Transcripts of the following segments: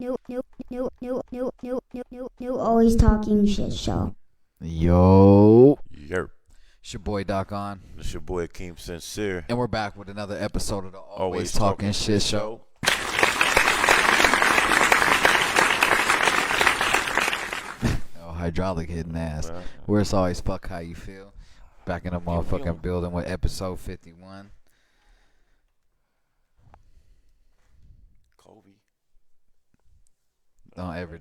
new always talking shit show. Yo, Yerp. it's your boy Talkin, It's your boy Keem Sincere. and we're back with another episode of the Always Talking Shit Show. Oh, hydraulic hitting ass. Man. Where it's always fuck how you feel. Back in the motherfucking don't- building with episode 51. Kobe. Don't ever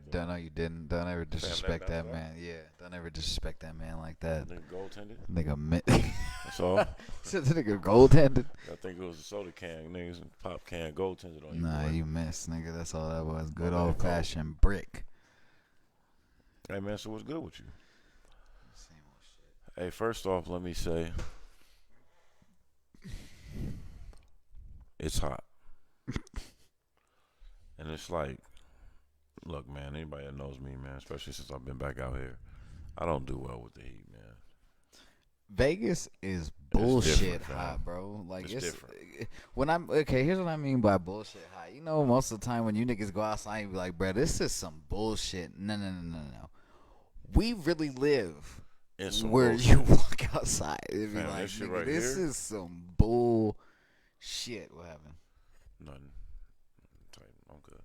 disrespect that back man. Yeah, don't ever disrespect that man like that. Nigga goaltended. Nigga, That's all. said the nigga goaltended. I think it was a soda can. Niggas and pop can goaltended on you. Nah, boy. you missed, nigga. That's all that was. Good man, old fashioned brick. Hey, man, so what's good with you? Hey, first off, let me say it's hot. And it's like, look, man, anybody that knows me, man, especially since I've been back out here, I don't do well with the heat, man. Vegas is It's bullshit different, fam. hot, bro. Like It's different. When I'm okay. Here's what I mean by bullshit hot. You know, most of the time when you niggas go outside, you be like, bro, this is some bullshit. No. We really live And some where bullshit. you walk outside. It be Fam, like, this shit nigga, right this here? is some bullshit. What happened? Nothing. I'm good.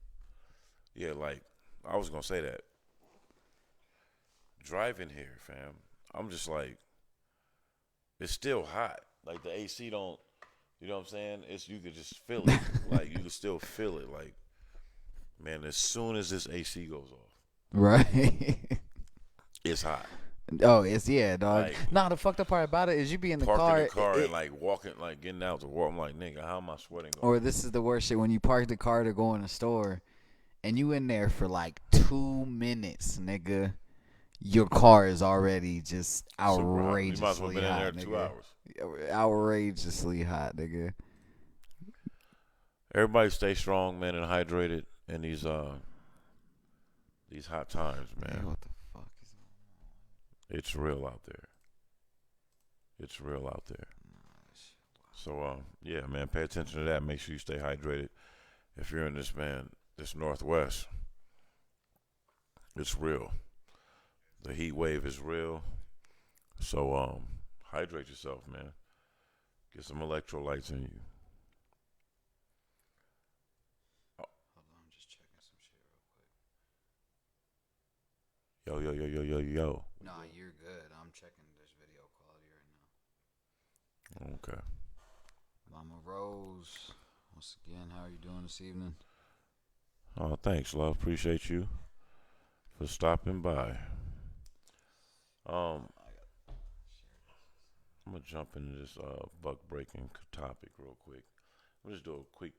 Yeah, like, I was going to say that. Driving here, fam, I'm just like, it's still hot. Like, the AC don't, you know what I'm saying? You could just feel it. Like, you can still feel it. Like, man, as soon as this AC goes off, Right. it's hot. Oh, it's dog. Like, Nah, the fucked up part about it is you be in the Parked car. in the car it- and, like, walking, like, getting out to walk. I'm like, nigga, how am I sweating? Or this is the worst shit when you park the car to go in the store and you in there for like 2 minutes, nigga. Your car is already just Super hot. You outrageously might as well been in there hot, 2 nigga. hours. Outrageously hot, nigga. Everybody stay strong, man, and hydrated in these hot times, man. Hey, what the fuck is It's real out there. It's real out there. So, yeah, man, pay attention to that. Make sure you stay hydrated. If you're in this Northwest, it's real. The heat wave is real. So, hydrate yourself, man. Get some electrolytes in you. Hold on, I'm just checking some shit real quick. Yo. Nah, you're good. I'm checking this video quality right now. Okay. Mama Rose, once again, how are you doing this evening? Oh, thanks, love. Appreciate you for stopping by. I'm gonna jump into this buck breaking topic real quick. I'm just do a quick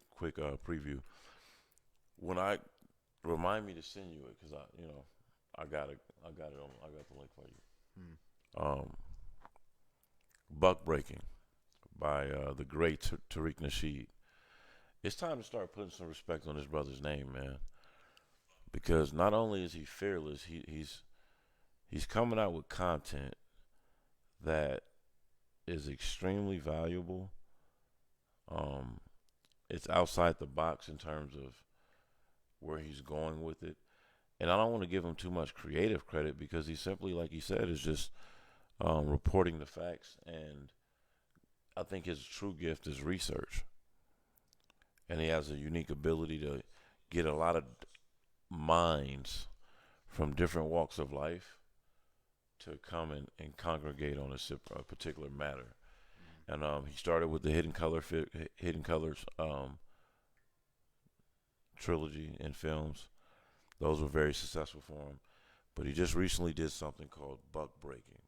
preview. When I remind me to send you it, cause I got the link for you. Buck breaking by the great Tariq Nasheed. It's time to start putting some respect on this brother's name, man. Because not only is he fearless, he's coming out with content that is extremely valuable. It's outside the box in terms of where he's going with it. And I don't want to give him too much creative credit because he simply, like he said, is just reporting the facts. And I think his true gift is research. And he has a unique ability to get a lot of minds from different walks of life to come and congregate on a particular matter. And he started with the Hidden Colors trilogy and films. Those were very successful for him. But he just recently did something called buck breaking.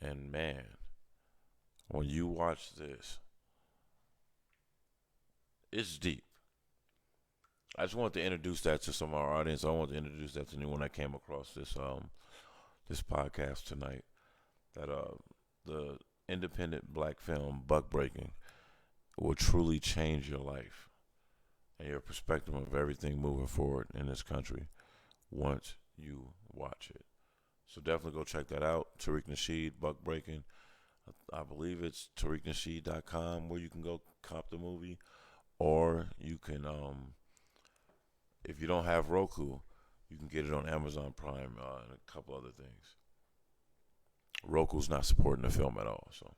And man, when you watch this, it's deep. I just wanted to introduce that to some of our audience. I wanted to introduce that to anyone that came across this podcast tonight. That the independent black film Buck Breaking will truly change your life and your perspective of everything moving forward in this country once you watch it. So definitely go check that out. Tariq Nasheed, Buck Breaking. I believe it's TariqNasheed.com where you can go cop the movie, or you can If you don't have Roku, you can get it on Amazon Prime and a couple other things. Roku's not supporting the film at all, so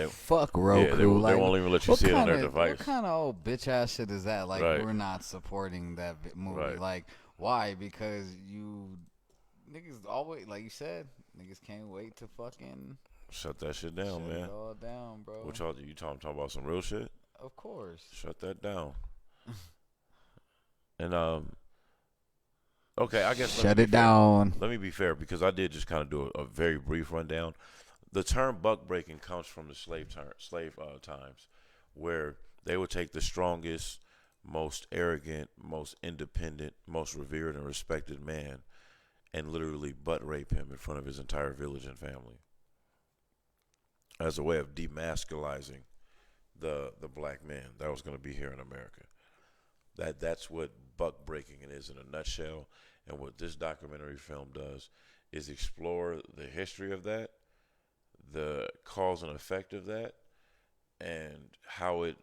Fuck Roku. Yeah, they won't even let you see it on their device. What kind of old bitch ass shit is that? Like, Right. we're not supporting that movie. Right. Like, why? Because you niggas always, like you said, niggas can't wait to fucking Shut that shit down, shut man. it all down, bro. What y'all you talking about some real shit? Of course. Shut that down. And okay, I guess Shut it down. Let me be fair because I did just kind of do a very brief rundown. The term buck breaking comes from the slave times, where they would take the strongest, most arrogant, most independent, most revered and respected man, and literally butt rape him in front of his entire village and family, as a way of demasculizing the black man that was going to be here in America. That's what buck breaking is in a nutshell. And what this documentary film does is explore the history of that, the cause and effect of that, and how it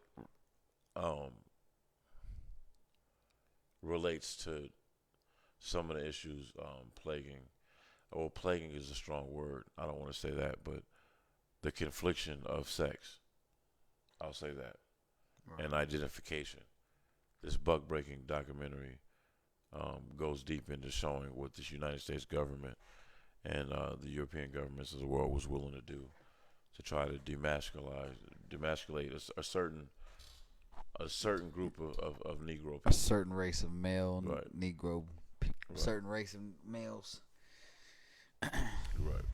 relates to some of the issues plaguing. Well, plaguing is a strong word. I don't want to say that, but the confliction of sex. I'll say that. Right. And identification. This buck breaking documentary goes deep into showing what this United States government and the European governments of the world was willing to do to try to demasculate a certain group of Negro people. A certain race of male, right. Negro, certain race of males. Right.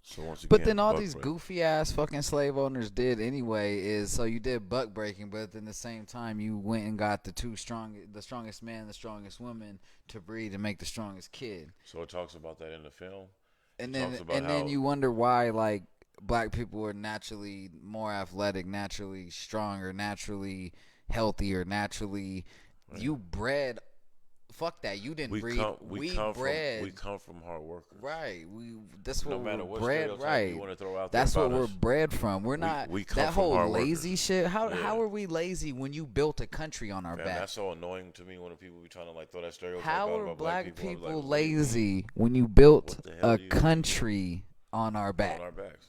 So once again, but then all these breaking. goofy ass fucking slave owners did anyway is, so you did buck breaking, but at the same time you went and got the strongest man, the strongest woman to breed and make the strongest kid. So it talks about that in the film. And then you wonder why, like, black people are naturally more athletic, naturally stronger, naturally healthier, naturally. Right. You bred. Fuck that. You didn't breed. We come from hard workers. Right. That's what we're bred. Right. You want to throw out that's there what we're us. Bred from. We're not we that whole lazy workers. Shit. How are we lazy when you built a country on our back? That's so annoying to me when people be trying to like throw that stereotype out about are black people like, lazy when you built a country on our back? On our backs.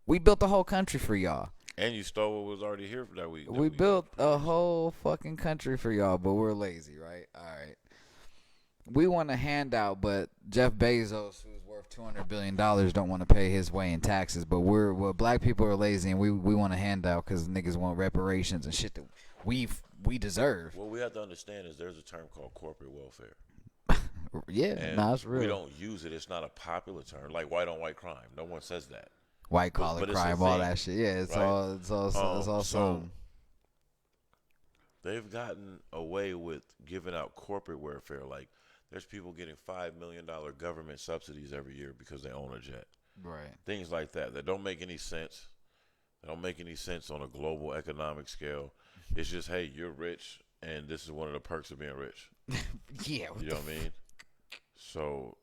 We built the whole country for y'all. And you stole what was already here for that week. We built a whole fucking country for y'all, but we're lazy, right? All right. We want a handout, but Jeff Bezos, who's worth $200 billion, don't want to pay his way in taxes. But black people are lazy, and we want a handout because niggas want reparations and shit that we deserve. What we have to understand is there's a term called corporate welfare. Yeah, it's real. We don't use it. It's not a popular term, like white on white crime. No one says that. White collar crime, all that shit. Yeah, it's all so they've gotten away with giving out corporate welfare. Like, there's people getting $5 million government subsidies every year because they own a jet. Right. Things like that don't make any sense. They don't make any sense on a global economic scale. It's just, hey, you're rich, and this is one of the perks of being rich. Yeah. You know what I mean? So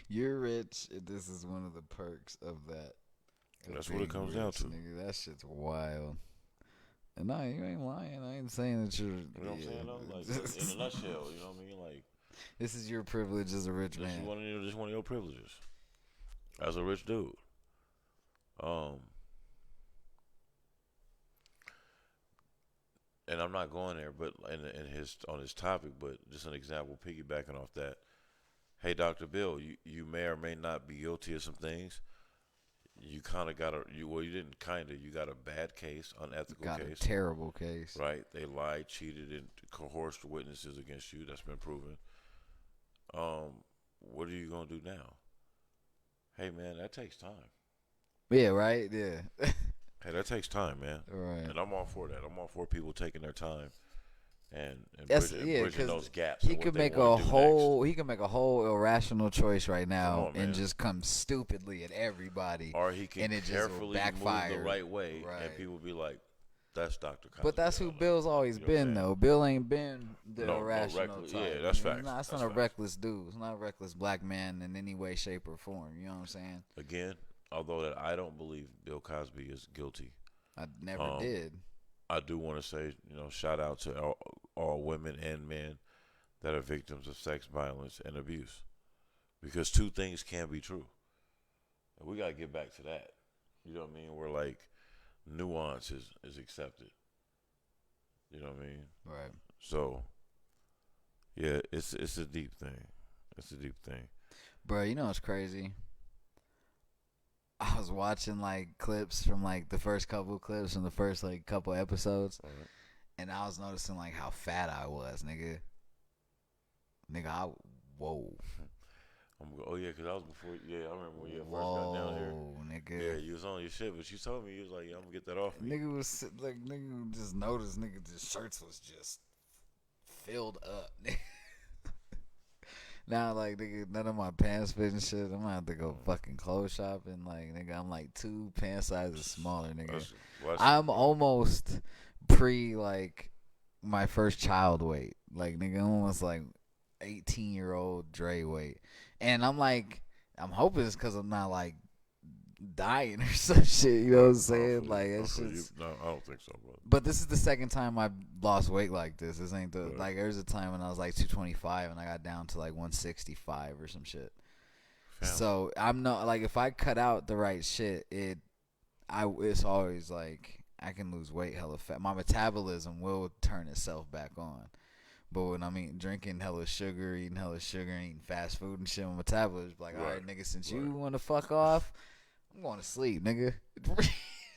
you're rich, and this is one of the perks of that. That's what it comes down to. Nigga, that shit's wild. And no, you ain't lying. I ain't saying that you're. You know what I'm saying? Though? Like, in a nutshell, you know what I mean? Like, this is your privilege as a rich man. Just one of your privileges as a rich dude. And I'm not going there, but on his topic, but just an example, piggybacking off that. Hey, Dr. Bill, you may or may not be guilty of some things. You kind of got you didn't kind of, you got a bad case, unethical case. Got a terrible case. Right. They lied, cheated, and coerced witnesses against you. That's been proven. What are you going to do now? Hey, man, that takes time. Yeah, right? Yeah. Hey, that takes time, man. Right. And I'm all for that. I'm all for people taking their time and bridging those gaps. He could make a whole irrational choice right now and just come stupidly at everybody. Or he can carefully move the right way, right. And people be like, "That's Dr. Cosby." But that's who Bill's always been, though. Bill ain't been the irrational type. Yeah, that's facts. That's not a reckless dude. It's not a reckless black man in any way, shape, or form. You know what I'm saying? Again, although that I don't believe Bill Cosby is guilty. I never did. I do want to say, shout out to all women and men that are victims of sex violence and abuse, because two things can be true, and we gotta get back to that. You know what I mean? Where like nuance is accepted. You know what I mean? Right. So yeah, it's a deep thing. It's a deep thing. Bro, you know what's crazy? I was watching like clips from like the first couple clips from the first like couple episodes, Right. and I was noticing like how fat I was, nigga. Whoa. Oh yeah, because I was before. Yeah, I remember when you first Whoa, got down here. nigga. Yeah, you was on your shit, but you told me you was like, "Yeah, I'm gonna get that off me." Nigga was like, nigga just noticed, nigga, the shirts was just filled up. Now, like, nigga, none of my pants fit and shit. I'm gonna have to go fucking clothes shopping. Like, nigga, I'm like 2 pant sizes smaller, nigga. I'm almost like my first child weight. Like, nigga, almost like 18-year-old Dre weight. And I'm like, I'm hoping it's because I'm not like dying or some shit. You know what I'm saying? Like, it's just. No, I don't think so, bro. But this is the second time I've lost weight like this. This ain't the Right. like. There's a time when I was like 225 and I got down to like 165 or some shit. Family. So I'm not like, if I cut out the right shit, it's always like I can lose weight hella fast. My metabolism will turn itself back on. But when I'm drinking hella sugar, eating fast food and shit, my metabolism like, all right, nigga, since you want to fuck off, I'm going to sleep, nigga.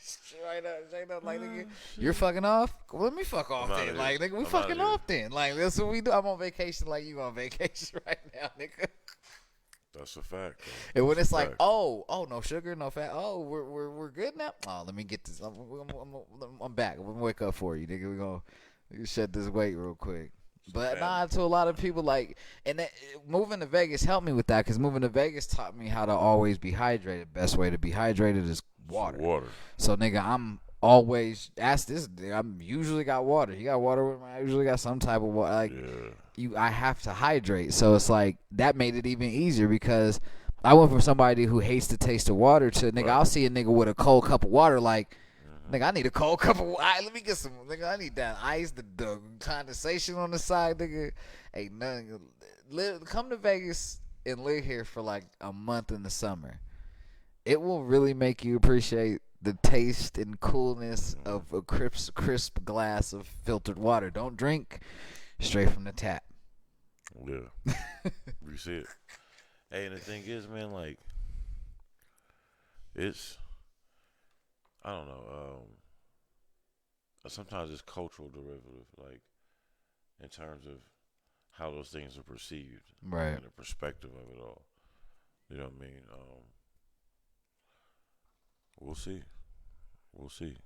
Straight up, like, nigga, you're fucking off? Well, let me fuck off then. Like, nigga, we fucking off then. Like, that's what we do. I'm on vacation like you on vacation right now, nigga. That's a fact. And when it's like, oh, no sugar, no fat. Oh, we're good now. Oh, let me get this. I'm back. I'm gonna wake up for you, nigga. We gonna shed this weight real quick. But nah, to a lot of people, like, and moving to Vegas helped me with that, because moving to Vegas taught me how to always be hydrated. Best way to be hydrated is water. So, nigga, I'm always ask this. I'm usually got water. You got water with me? I usually got some type of water. Like, I have to hydrate. So it's like that made it even easier, because I went from somebody who hates the taste of water to, nigga, I'll see a nigga with a cold cup of water, like, nigga, I need a cold cup of water. Let me get some. Nigga, I need that ice, the condensation on the side, nigga. Ain't nothing. Come to Vegas and live here for like a month in the summer. It will really make you appreciate the taste and coolness of a crisp glass of filtered water. Don't drink straight from the tap. Yeah. You see it. Hey, and the thing is, man, like, it's, I don't know, sometimes it's cultural derivative, like, in terms of how those things are perceived. Right. And the perspective of it all. You know what I mean? We'll see. We'll see.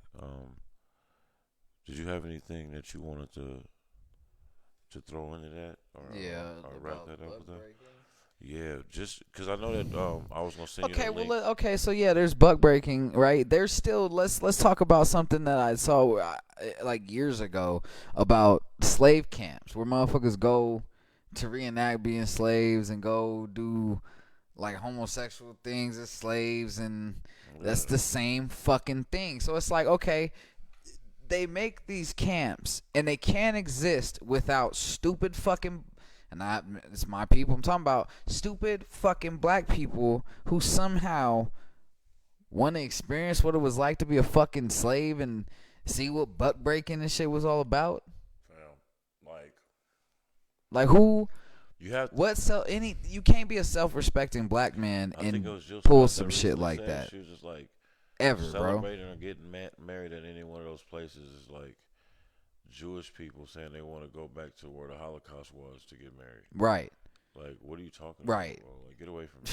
Did you have anything that you wanted to throw into that? Or wrap that up with that? Yeah, just because I know that I was gonna send you the link. Okay, so yeah, there's buck breaking, right? There's still let's talk about something that I saw like years ago about slave camps, where motherfuckers go to reenact being slaves and go do like homosexual things as slaves, and that's the same fucking thing. So it's like, okay, they make these camps and they can't exist without stupid fucking. And it's my people. I'm talking about stupid fucking black people who somehow want to experience what it was like to be a fucking slave and see what buck breaking and shit was all about. Like who? You have you can't be a self-respecting black man and pull some shit like that. She was just like, ever, celebrating bro. or getting married at any one of those places is like Jewish people saying they want to go back to where the Holocaust was to get married. Right. Like, what are you talking about, bro? Like, get away from me.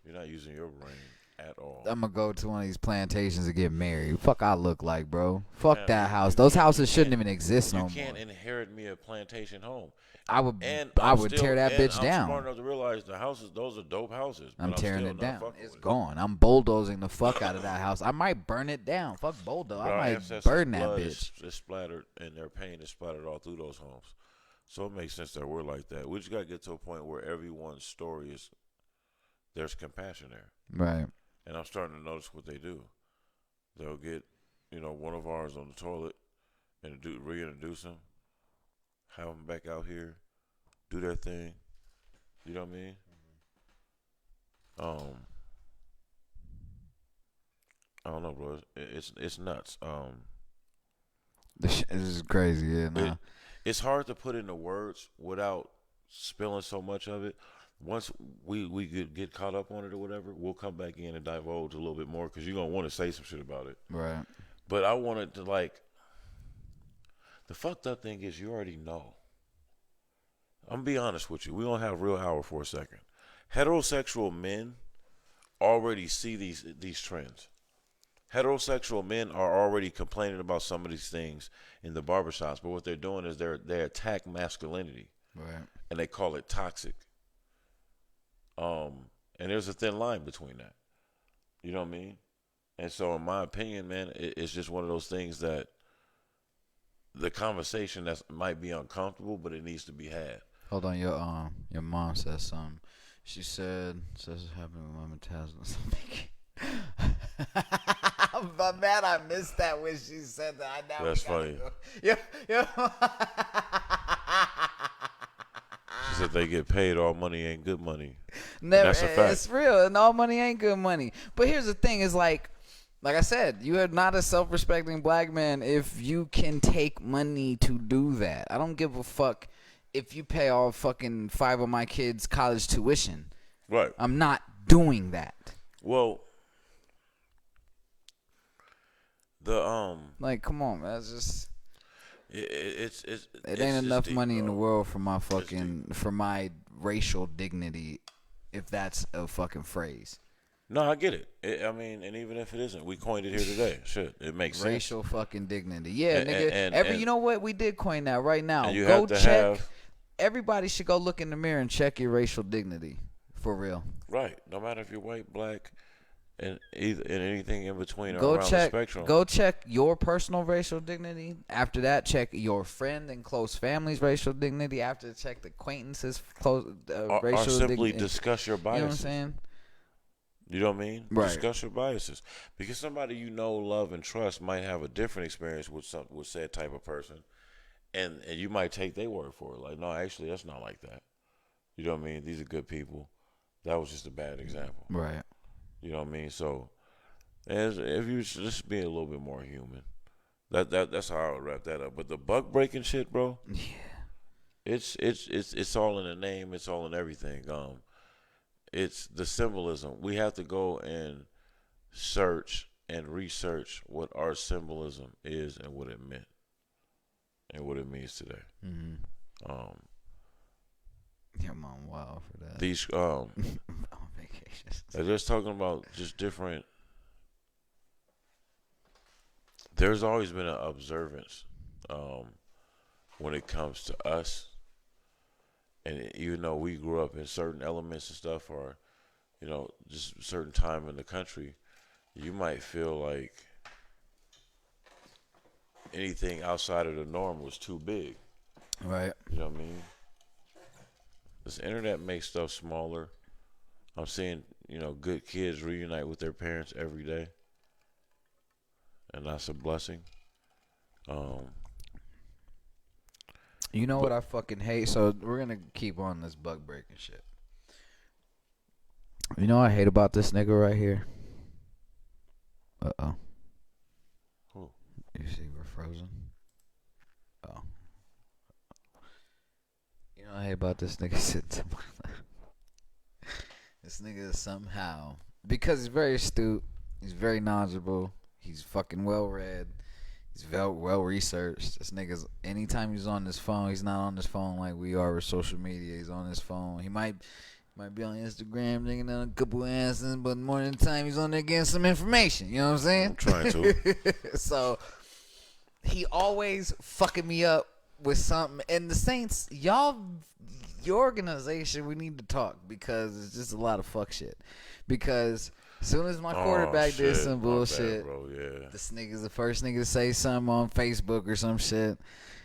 You're not using your brain at all. I'm going to go to one of these plantations to get married. Fuck I look like, bro. Fuck that house. Those houses shouldn't even exist no more. You can't inherit me a plantation home. I would tear that bitch down. I'm smart enough to realize the houses, those are dope houses. I'm tearing it down. It's gone. I'm bulldozing the fuck out of that house. I might burn it down. Fuck bulldoze. I might burn that bitch. It's splattered, and their pain is splattered all through those homes. So it makes sense that we're like that. We just got to get to a point where everyone's story is, there's compassion there. Right. And I'm starting to notice what they do. They'll get, one of ours on the toilet, and reintroduce them, have them back out here, do their thing. You know what I mean? I don't know, bro. It's nuts. This is crazy, yeah. Nah. It's hard to put into words without spilling so much of it. Once we get caught up on it or whatever, we'll come back in and divulge a little bit more because you're gonna want to say some shit about it. Right. But I wanted to like. The fucked up thing is you already know. I'm gonna be honest with you. We don't have real hour for a second. Heterosexual men already see these trends. Heterosexual men are already complaining about some of these things in the barbershops, but what they're doing is they attack masculinity, Right. and they call it toxic. And there's a thin line between that. You know what I mean? And so, in my opinion, man, it's just one of those things that the conversation that might be uncomfortable, but it needs to be had. Hold on, your mom says something. She says it happened with my metabolism. But man, I missed that when she said that. That's funny. Yeah. She said they get paid. All money ain't good money. Never. That's a fact. It's real, and all money ain't good money. But here's the thing: is like I said, you are not a self-respecting black man if you can take money to do that. I don't give a fuck if you pay all fucking 5 of my kids' college tuition. Right. I'm not doing that. Well, the Like, come on, man. It's just it ain't enough deep, money in the bro. world for my for my racial dignity, if that's a fucking phrase. No, I get it. I mean, and even if it isn't, we coined it here today. Shit, it makes sense. Racial fucking dignity. Yeah, nigga. And you know what? We did coin that right now. And you Go have to check. have, Everybody should go look in the mirror and check your racial dignity. For real. right. No matter if you're white, black, and anything in between or Go around check. the spectrum. Go check your personal racial dignity. After that, check your friend and close family's racial dignity. After, check the acquaintances' close racial or simply dignity. discuss your biases. You know what I'm saying? You know what I mean? Right. Discuss your biases. Because somebody you know, love, and trust might have a different experience with said type of person. And you might take their word for it. Like, no, actually, that's not like that. You know what I mean? These are good people. That was just a bad example. Right. You know what I mean? So, if you just be a little bit more human. That's how I would wrap that up. But the buck breaking shit, bro. Yeah. It's all in the name. It's all in everything. It's the symbolism. We have to go and search and research what our symbolism is and what it meant and what it means today. Mm-hmm. Your mom wild for that. These on vacations. they're just talking about just different. There's always been an observance when it comes to us. And even though we grew up in certain elements and stuff, or, you know, just a certain time in the country, you might feel like anything outside of the norm was too big. Right. You know what I mean? This internet makes stuff smaller. I'm seeing, you know, good kids reunite with their parents every day. And that's a blessing. You know what I fucking hate? So we're going to keep on this bug breaking shit. You know what I hate about this nigga right here? Uh-oh. Who? You see we're frozen? Oh. You know what I hate about this nigga sitting to my left? This nigga is somehow, because he's very astute, he's very knowledgeable, he's fucking well-read, he's well-researched. This nigga's, anytime he's on his phone, he's not on his phone like we are with social media. He's on his phone. He might be on Instagram thinking down a couple answers, but more than the time he's on there getting some information. You know what I'm saying? I'm trying to. So, he always fucking me up with something. And the Saints, your organization, we need to talk because it's just a lot of fuck shit. Because as soon as my quarterback did some bullshit, bad, bro. Yeah. this nigga's the first nigga to say something on Facebook or some shit.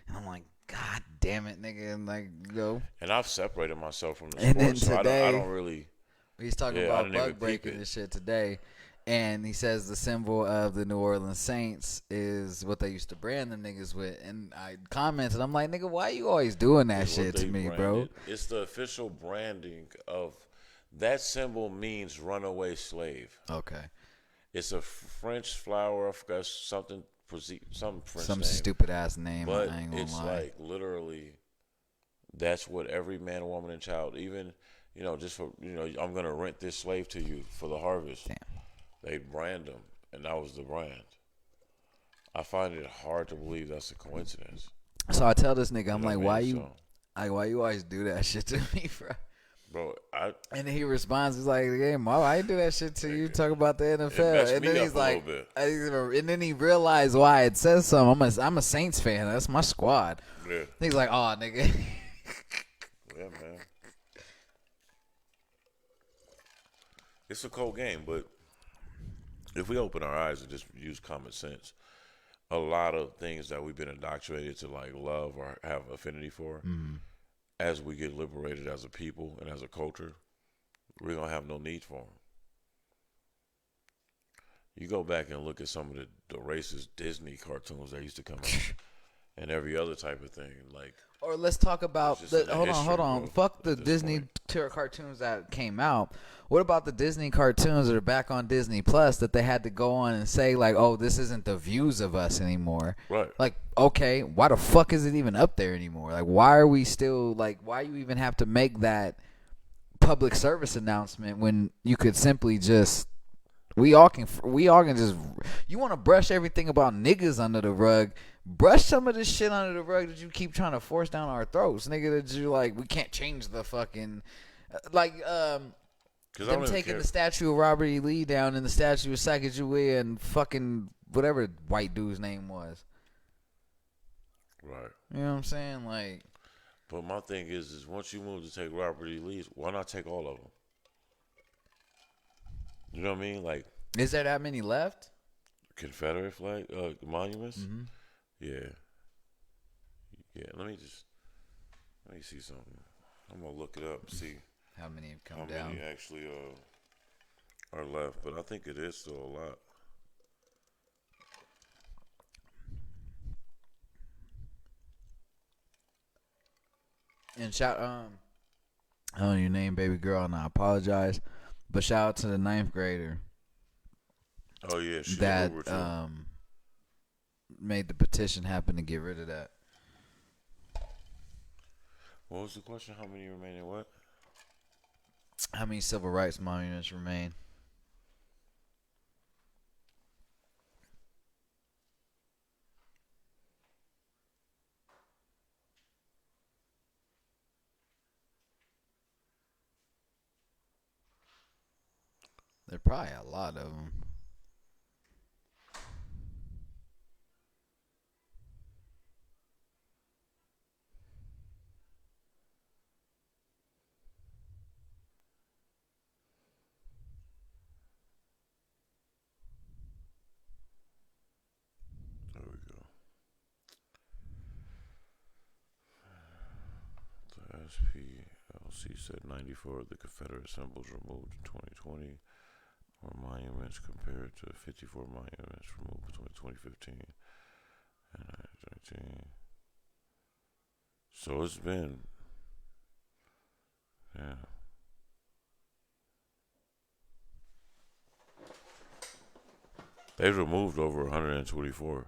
And I'm like, God damn it, nigga. And like, yo. And I've separated myself from the And sport, then so today, I don't really. he's talking I about didn't even bug breaking peep it. and shit today. And he says the symbol of the New Orleans Saints is what they used to brand the niggas with. And I commented, I'm like, nigga, why you always doing that It's what shit to they me, branded. bro? It's the official branding of that symbol means runaway slave. Okay. It's a French flower. I forgot something French Some name. stupid ass name. But I ain't gonna it's lie. like literally, that's what every man, woman, and child, even, just for, I'm going to rent this slave to you for the harvest. Damn. They brand them, and that was the brand. I find it hard to believe that's a coincidence. So I tell this nigga, I'm You know like, what I why mean? why you always do that shit to me, bro? Bro, And then he responds, he's like, "Hey, Ma, why you do that shit to you? Talk about the it NFL." messed And me then up he's a like, little and then he realized why it says something. I'm a Saints fan. That's my squad. yeah, He's like, "Oh, nigga." yeah, man. It's a cold game, but if we open our eyes and just use common sense, a lot of things that we've been indoctrinated to like love or have affinity for, as we get liberated as a people and as a culture, we're gonna have no need for them. You go back and look at some of the racist Disney cartoons that used to come out, and every other type of thing. Like, Or let's talk about It's just in the hold history, on. bro, Fuck the at this Disney point. cartoons that came out. What about the Disney cartoons that are back on Disney Plus that they had to go on and say like, "Oh, this isn't the views of us anymore." right? Like, okay, why the fuck is it even up there anymore? Like, why are we still like? Why you even have to make that public service announcement when you could simply just we all can just you want to brush everything about niggas under the rug. Brush some of this shit under the rug that you keep trying to force down our throats, nigga. That you like, we can't change the fucking Because I them don't even taking care. the statue of Robert E. Lee down and the statue of Sacagawea and fucking whatever white dude's name was. Right. You know what I'm saying? Like, But my thing is once you move to take Robert E. Lee's, why not take all of them? You know what I mean? Like is there that many left? Confederate flag monuments. Mm-hmm. Yeah. Yeah. Let me see something. I'm gonna look it up and see How many have come how down? many actually are left. But I think it is still a lot. And shout I don't know your name, baby girl, and I apologize. But shout out to the 9th grader Oh yeah, she's that over too. made the petition happen to get rid of that. What was the question? How many remaining? What? How many civil rights monuments remain? There are probably a lot of them. There we go. The SPLC said 94 of the Confederate symbols removed in 2020 were monuments compared to 54 monuments removed between 2015 and 2013. So it's been, yeah. They've removed over 124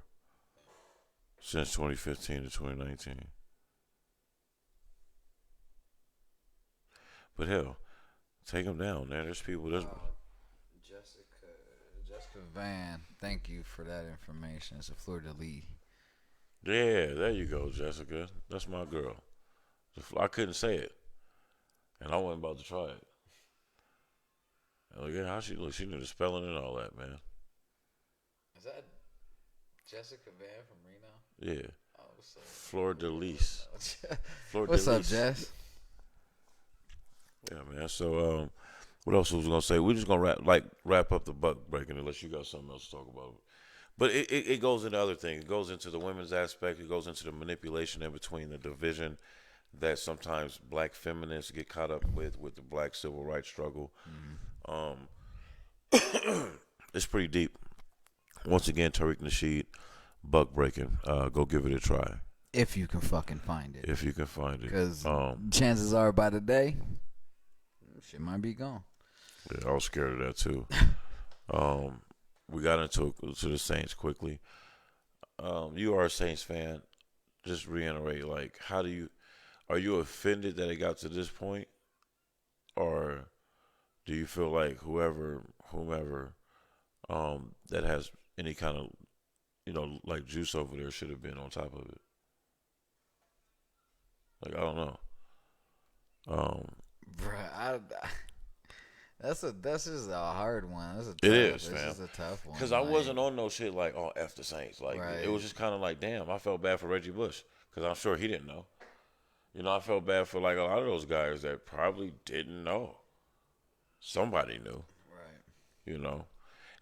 since 2015 to 2019. But hell, take them down, man. There's people. Jessica Van, thank you for that information. It's a fleur de lis. Yeah, there you go, Jessica. That's my girl. I couldn't say it, and I wasn't about to try it. And look at how she looks. She knew the spelling and all that, man. Is that Jessica Van from Reno? Yeah. Oh, what's up? Fleur de lis. Fleur What's de up, lis. Jess? Yeah, man. So, what else was I gonna say? We're just gonna wrap up the buck breaking unless you got something else to talk about. But it goes into other things. It goes into the women's aspect. It goes into the manipulation in between, the division that sometimes black feminists get caught up with the black civil rights struggle. it's pretty deep. Once again, Tariq Nasheed, buck breaking. Go give it a try. If you can fucking find it. If you can find it. Because chances are by the day, shit might be gone. Yeah, I was scared of that too. We got into the Saints quickly. You are a Saints fan. Just reiterate, like, are you offended that it got to this point? Or do you feel like whomever that has any kind of, like juice over there should have been on top of it? Like, I don't know. Bruh, that's just a hard one. It is, fam. This is a tough one. Because I wasn't on no shit like, oh, F the Saints. Like, right. It was just kind of like, damn, I felt bad for Reggie Bush. Because I'm sure he didn't know. I felt bad for, like, a lot of those guys that probably didn't know. Somebody knew. Right.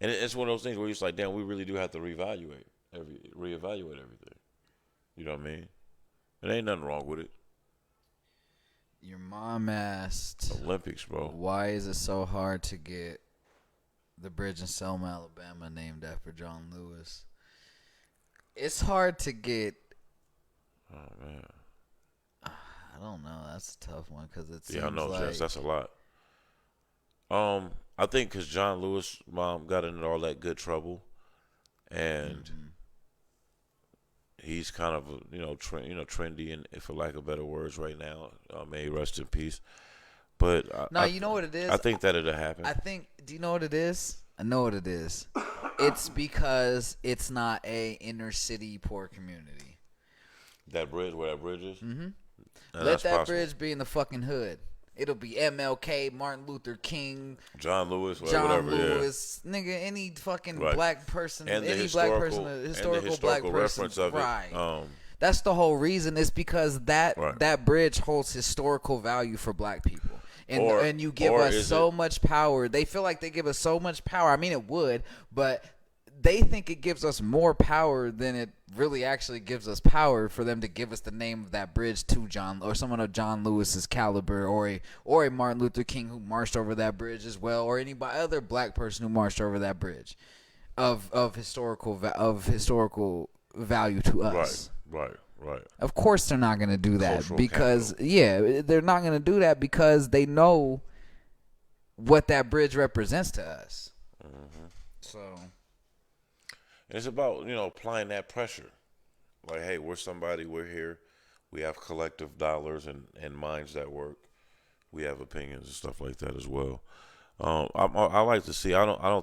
And it's one of those things where you're just like, damn, we really do have to reevaluate everything. You know what I mean? There ain't nothing wrong with it. Your mom asked, Olympics, bro. Why is it so hard to get the bridge in Selma, Alabama named after John Lewis? It's hard to get. Oh, man. I don't know. That's a tough one because it seems I know, like... Jess, that's a lot. I think because John Lewis' mom got into all that good trouble, and he's kind of trendy and, for lack of better words, right now. May he rest in peace. But you know what it is. I think that it'll happen. Do you know what it is? I know what it is. It's because it's not a inner city poor community. That bridge, where that bridge is. Mm-hmm. Let that bridge be in the fucking hood. It'll be MLK, Martin Luther King, John Lewis, John Lewis, nigga, any fucking black person, and any black person, historical black person, reference of right? It. That's the whole reason. It's because that bridge holds historical value for black people. And you give us so much power. They feel like they give us so much power. I mean, it would, but they think it gives us more power than it really actually gives us power for them to give us the name of that bridge to John or someone of John Lewis's caliber or a Martin Luther King who marched over that bridge as well, or any other black person who marched over that bridge of historical value to us. Right. Of course they're not going to do that Cultural because capital. they're not going to do that because they know what that bridge represents to us. Mm-hmm. So it's about, applying that pressure. Like, hey, we're somebody, we're here. We have collective dollars and minds that work. We have opinions and stuff like that as well. I like to see, I'm not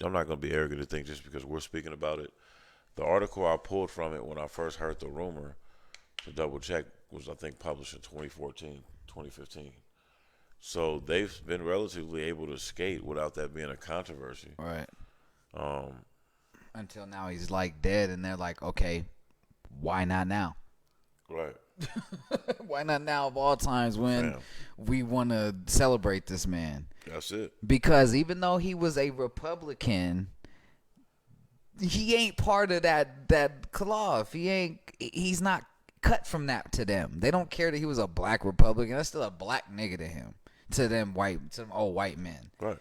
going to be arrogant to think just because we're speaking about it. The article I pulled from it when I first heard the rumor, to double check, was, I think, published in 2015. So they've been relatively able to skate without that being a controversy. Right. Until now he's like dead and they're like, okay, why not now? Right. Why not now of all times when we want to celebrate this man? That's it. Because even though he was a Republican, he ain't part of that cloth. He's not cut from that to them. They don't care that he was a black Republican. That's still a black nigga to him. To them old white men. Right.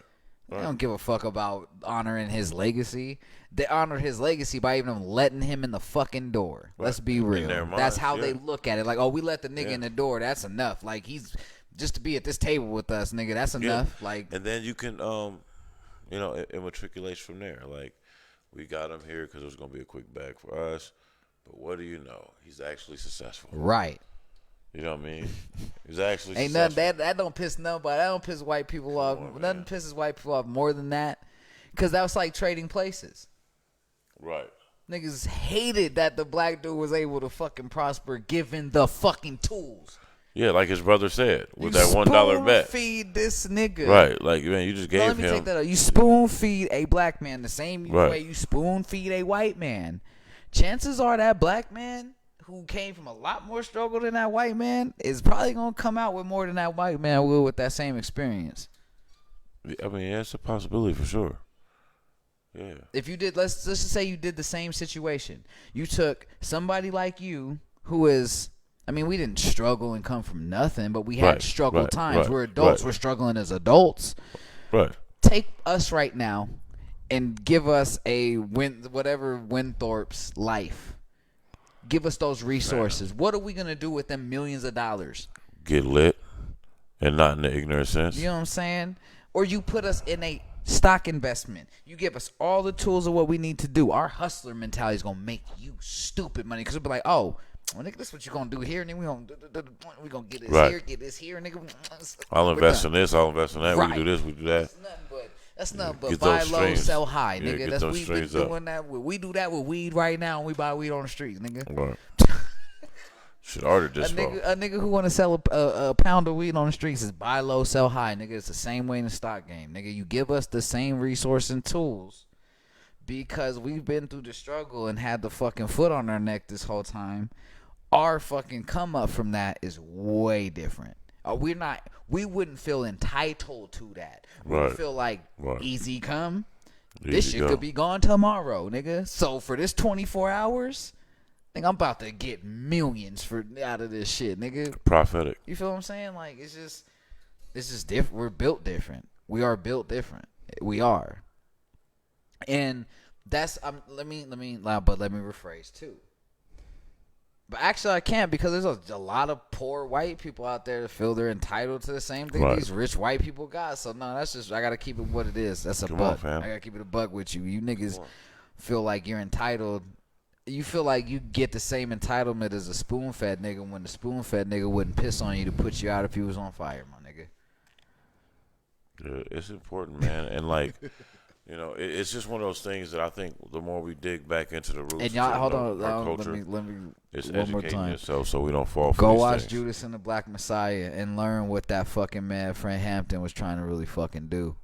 They don't give a fuck about honoring his legacy. They honored his legacy by even letting him in the fucking door. Right. Let's be real. That's how they look at it. Like, oh, we let the nigga in the door. That's enough. Like, he's just to be at this table with us, nigga. That's enough. Like, and then you can, immatriculate from there. Like, we got him here because it was gonna be a quick bag for us. But what do you know? He's actually successful. Right. You know what I mean? He's actually ain't successful. Nothing that don't piss nobody. That don't piss white people off. Nothing pisses white people off more than that. Because that was like trading places. Right. Niggas hated that the black dude was able to fucking prosper given the fucking tools. Yeah, like his brother said, with that $1 bet. Feed this nigga. Right. Like, man, you just gave him. Let me take that out. You spoon feed a black man the same way you spoon feed a white man. Chances are that black man who came from a lot more struggle than that white man is probably going to come out with more than that white man will with that same experience. I mean, yeah, it's a possibility for sure. Yeah. If you did, let's just say you did the same situation. You took somebody like you who is, I mean, we didn't struggle and come from nothing, but we had struggle times. We're adults. We're struggling as adults. Right. Take us right now and give us a Winthorpe's life. Give us those resources. Man. What are we gonna do with them millions of dollars? Get lit, and not in the ignorant sense. You know what I'm saying? Or you put us in a stock investment. You give us all the tools of what we need to do. Our hustler mentality is gonna make you stupid money because we'll be like, oh, well, nigga, this is what you gonna do here, and then we gonna get this here, nigga. I'll invest in this. I'll invest in that. Right. We do this. We do that. That's nothing but buy low, strings. sell high, nigga. Yeah, That's we been doing that. We do that with weed right now, and we buy weed on the streets, nigga. Right. Should order this. A nigga who want to sell a pound of weed on the streets is buy low, sell high, nigga. It's the same way in the stock game, nigga. You give us the same resource and tools because we've been through the struggle and had the fucking foot on our neck this whole time. Our fucking come up from that is way different. We wouldn't feel entitled to that. We would feel like easy come. This shit could be gone tomorrow, nigga. So for this 24 hours, I think I'm about to get millions out of this shit, nigga. Prophetic. You feel what I'm saying? Like it's just different. We're built different. We are built different. We are. And that's let me rephrase too. But actually, I can't because there's a lot of poor white people out there that feel they're entitled to the same thing these rich white people got. So, no, that's just, I got to keep it what it is. That's a buck. I got to keep it a buck with you. You niggas feel like you're entitled. You feel like you get the same entitlement as a spoon-fed nigga when the spoon-fed nigga wouldn't piss on you to put you out if you was on fire, my nigga. Yeah, it's important, man. And, like... You know, it's just one of those things that I think the more we dig back into the roots, and y'all, hold on, our culture, let me it's one more educating time. yourself so we don't fall for Go these watch things. Judas and the Black Messiah and learn what that fucking man Fred Hampton was trying to really fucking do.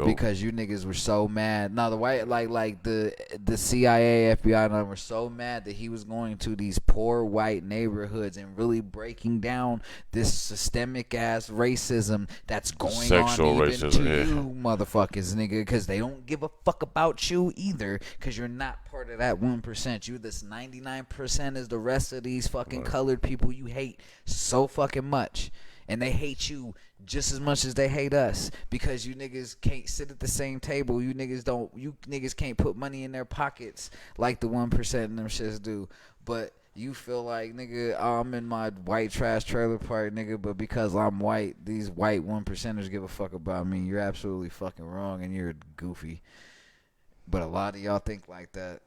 Because you niggas were so mad. No, the white like the CIA, FBI, and them were so mad that he was going to these poor white neighborhoods and really breaking down this systemic ass racism that's going Sexual on even racism, to yeah. you motherfuckers, nigga. Because they don't give a fuck about you either. Because you're not part of that 1%. You're this 99% is the rest of these fucking colored people you hate so fucking much. And they hate you just as much as they hate us because you niggas can't sit at the same table. You niggas can't put money in their pockets like the 1% and them shits do. But you feel like, nigga, I'm in my white trash trailer park, nigga, but because I'm white, these white 1%ers give a fuck about me. You're absolutely fucking wrong and you're goofy. But a lot of y'all think like that.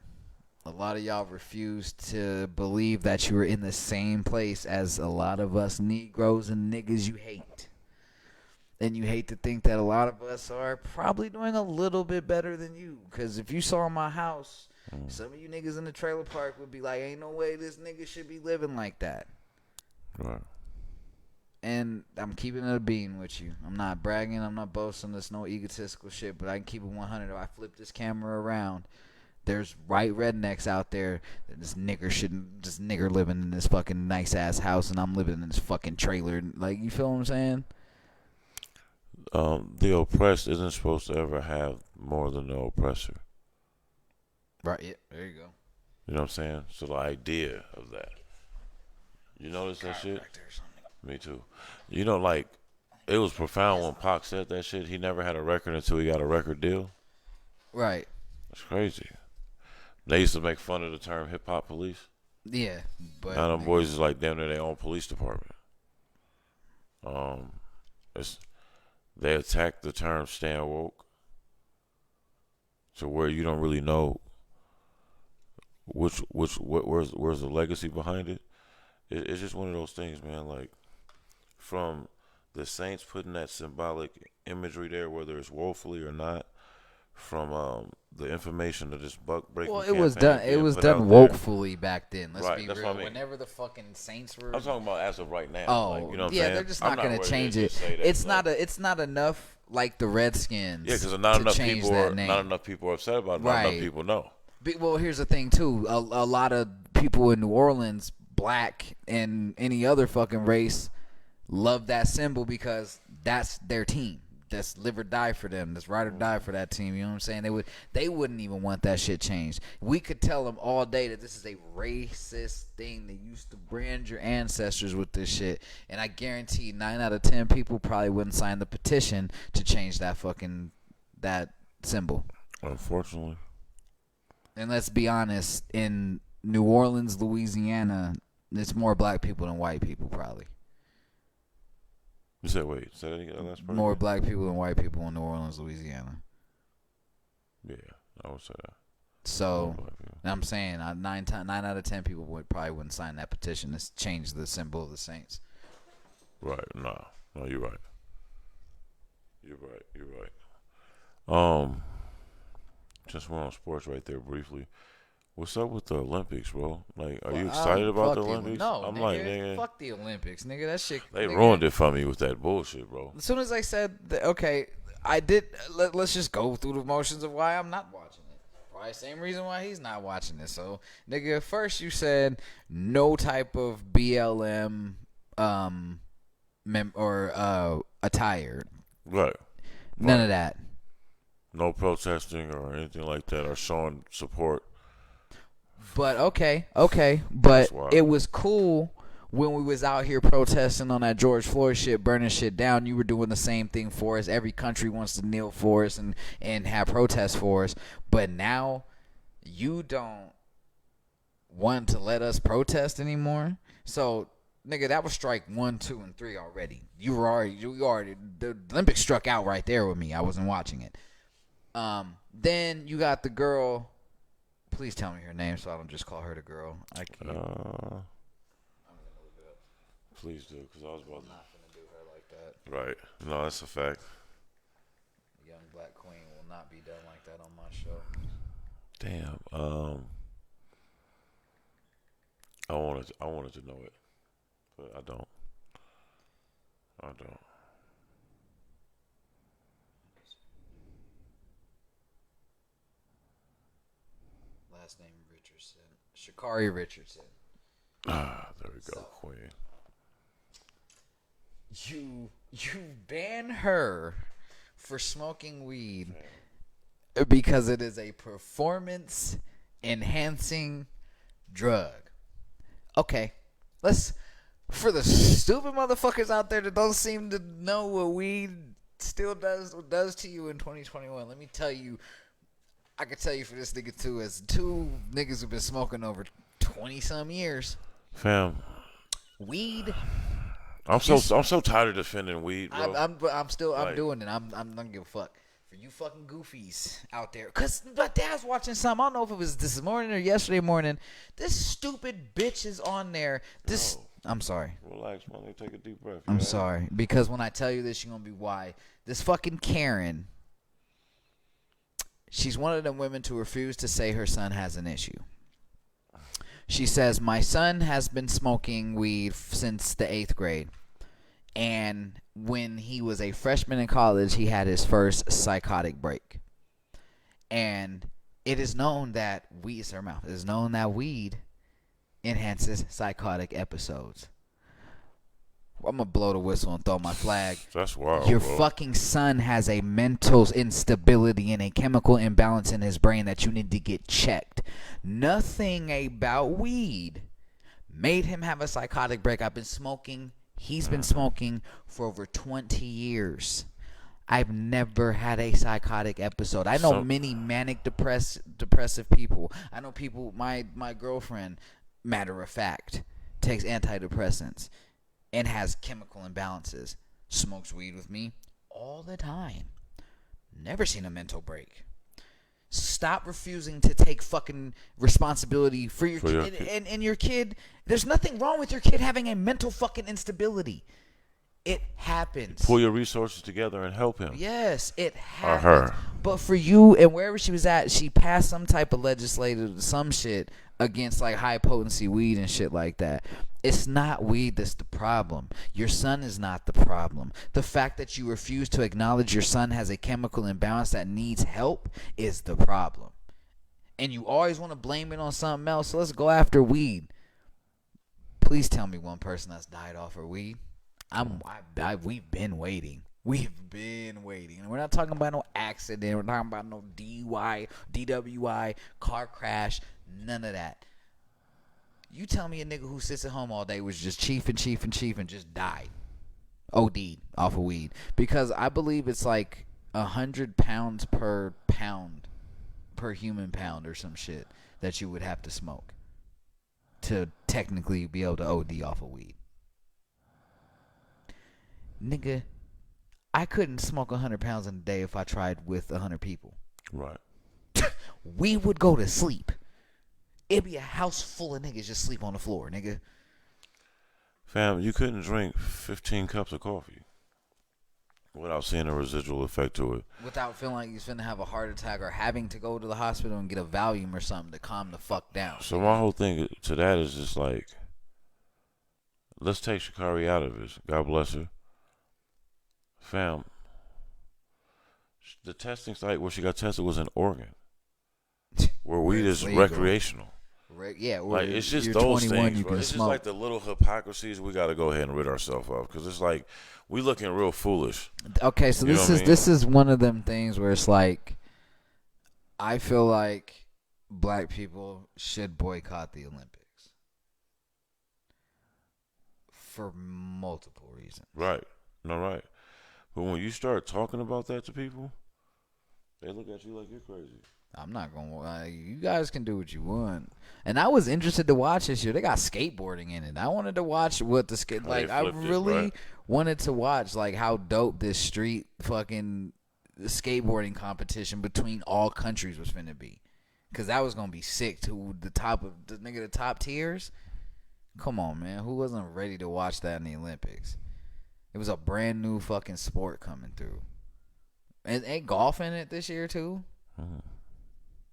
A lot of y'all refuse to believe that you are in the same place as a lot of us Negroes and niggas you hate. And you hate to think that a lot of us are probably doing a little bit better than you. Because if you saw my house, some of you niggas in the trailer park would be like, ain't no way this nigga should be living like that. Right. And I'm keeping it a bean with you. I'm not bragging. I'm not boasting. There's no egotistical shit. But I can keep it 100 if I flip this camera around. There's white rednecks out there. This nigger living in this fucking nice ass house, and I'm living in this fucking trailer. Like, you feel what I'm saying? The oppressed isn't supposed to ever have more than the oppressor. Right. Yeah. There you go. You know what I'm saying? So the idea of that. You notice that shit? Me too. You know, like, it was profound when Pac said that shit. He never had a record until he got a record deal. Right. That's crazy. They used to make fun of the term hip-hop police. Yeah. But now them boys is like damn near their own police department. They attack the term "stand woke" to where you don't really know where's the legacy behind it. It's just one of those things, man. Like, from the Saints putting that symbolic imagery there, whether it's woefully or not, from the information of this buck breaking. Well, it was done wokefully back then. Let's be real. I mean. Whenever the fucking Saints were, I'm talking about as of right now. Oh, like, you know what yeah, I'm saying? they're just not going to change it. It's not enough like the Redskins. Yeah, because not enough people are upset about it. Not enough people know. Well, here's the thing too. A lot of people in New Orleans, black and any other fucking race, love that symbol because that's their team. That's live or die for them. That's ride or die for that team. You know what I'm saying? They wouldn't even want that shit changed. We could tell them all day that this is a racist thing. They used to brand your ancestors with this shit. And I guarantee 9 out of 10 people probably wouldn't sign the petition to change that symbol. Unfortunately. And let's be honest, in New Orleans, Louisiana, it's more black people than white people, probably. You said, wait, say that again, last part More again? black people than white people in New Orleans, Louisiana. Yeah, I would say that. So, Black people. I'm saying 9 out of 10 people probably wouldn't sign that petition to change the symbol of the Saints. Right, no, you're right. You're right. Just went on sports right there briefly. What's up with the Olympics, bro? Like, are you excited about the Olympics? No, I'm nigga, like, nigga, fuck the Olympics, nigga. That shit. they nigga, ruined it for me with that bullshit, bro. As soon as I said, okay, I did. Let's just go through the motions of why I'm not watching it. Probably same reason why he's not watching it. So, nigga, first you said no type of BLM attire. Right. None of that. No protesting or anything like that, or showing support. But okay, but wild. it was cool when we was out here protesting on that George Floyd shit, burning shit down. You were doing the same thing for us. Every country wants to kneel for us and have protests for us. But now you don't want to let us protest anymore. So, nigga, that was strike 1, 2, and 3 already. You already the Olympics struck out right there with me. I wasn't watching it. Then you got the girl. Please tell me her name so I don't just call her the girl. I can't. I'm gonna look it up. Please do, because I was about I'm not gonna do her like that. Right. No, that's a fact. The young black queen will not be done like that on my show. Damn. I wanted to know it, but I don't. Last name Richardson. Sha'Carri Richardson. There we go, So, queen. You ban her for smoking weed because it is a performance enhancing drug. Okay, for the stupid motherfuckers out there that don't seem to know what weed still does to you in 2021. Let me tell you, I can tell you for this nigga too, as two niggas who've been smoking over 20 some years. Fam, Weed. I'm so tired of defending weed, bro. I'm doing it. I'm don't give a fuck for you fucking goofies out there. Cause my dad's watching something. I don't know if it was this morning or yesterday morning. This stupid bitch is on there. I'm sorry. Relax, man. Take a deep breath. I'm sorry, because when I tell you this, you're gonna be why. This fucking Karen. She's one of them women to refuse to say her son has an issue. She says, my son has been smoking weed since the 8th grade. And when he was a freshman in college, he had his first psychotic break. And it is known that weed, it's her mouth, it is known that weed enhances psychotic episodes. I'm going to blow the whistle and throw my flag. That's wild, Your bro. fucking son has a mental instability and a chemical imbalance in his brain that you need to get checked. Nothing about weed made him have a psychotic break. He's been smoking for over 20 years. I've never had a psychotic episode. I know many manic depressive people. I know people, my girlfriend, matter of fact, takes antidepressants and has chemical imbalances. Smokes weed with me all the time. Never seen a mental break. Stop refusing to take fucking responsibility for your kid. And your kid, there's nothing wrong with your kid having a mental fucking instability. It happens. Pull your resources together and help him. Yes, it happens. Or her. But for you and wherever she was at, she passed some type of legislative, some shit against like high potency weed and shit like that. It's not weed that's the problem. Your son is not the problem. The fact that you refuse to acknowledge your son has a chemical imbalance that needs help is the problem. And you always want to blame it on something else, so let's go after weed. Please tell me one person that's died off of weed. We've been waiting. We've been waiting. And we're not talking about no accident. We're talking about no DWI, car crash, none of that. You tell me a nigga who sits at home all day was just chiefing and just died. OD'd off of weed. Because I believe it's like 100 pounds per pound per human pound or some shit that you would have to smoke to technically be able to OD off of weed. Nigga, I couldn't smoke 100 pounds in a day if I tried with 100 people. Right. We would go to sleep. It'd be a house full of niggas just sleep on the floor, nigga. Fam, you couldn't drink 15 cups of coffee without seeing a residual effect to it. Without feeling like you're finna have a heart attack or having to go to the hospital and get a Valium or something to calm the fuck down. So my whole thing to that is just like, let's take Sha'Carri out of it. God bless her. Fam, the testing site where she got tested was in Oregon, where weed is recreational. Yeah, like it's just those things, bro. It's just like the little hypocrisies we got to go ahead and rid ourselves of, because it's like we looking real foolish. Okay, so this is one of them things where it's like, I feel like black people should boycott the Olympics for multiple reasons. Right, no, right. But when you start talking about that to people, they look at you like you're crazy. I'm not gonna. You guys can do what you want. And I was interested to watch this year. They got skateboarding in it. I wanted to watch what the skate. Like I really wanted to watch like how dope this street fucking skateboarding competition between all countries was finna be. Cause that was gonna be sick to the top of the top tiers. Come on, man. Who wasn't ready to watch that in the Olympics? It was a brand new fucking sport coming through. And ain't golf in it this year too?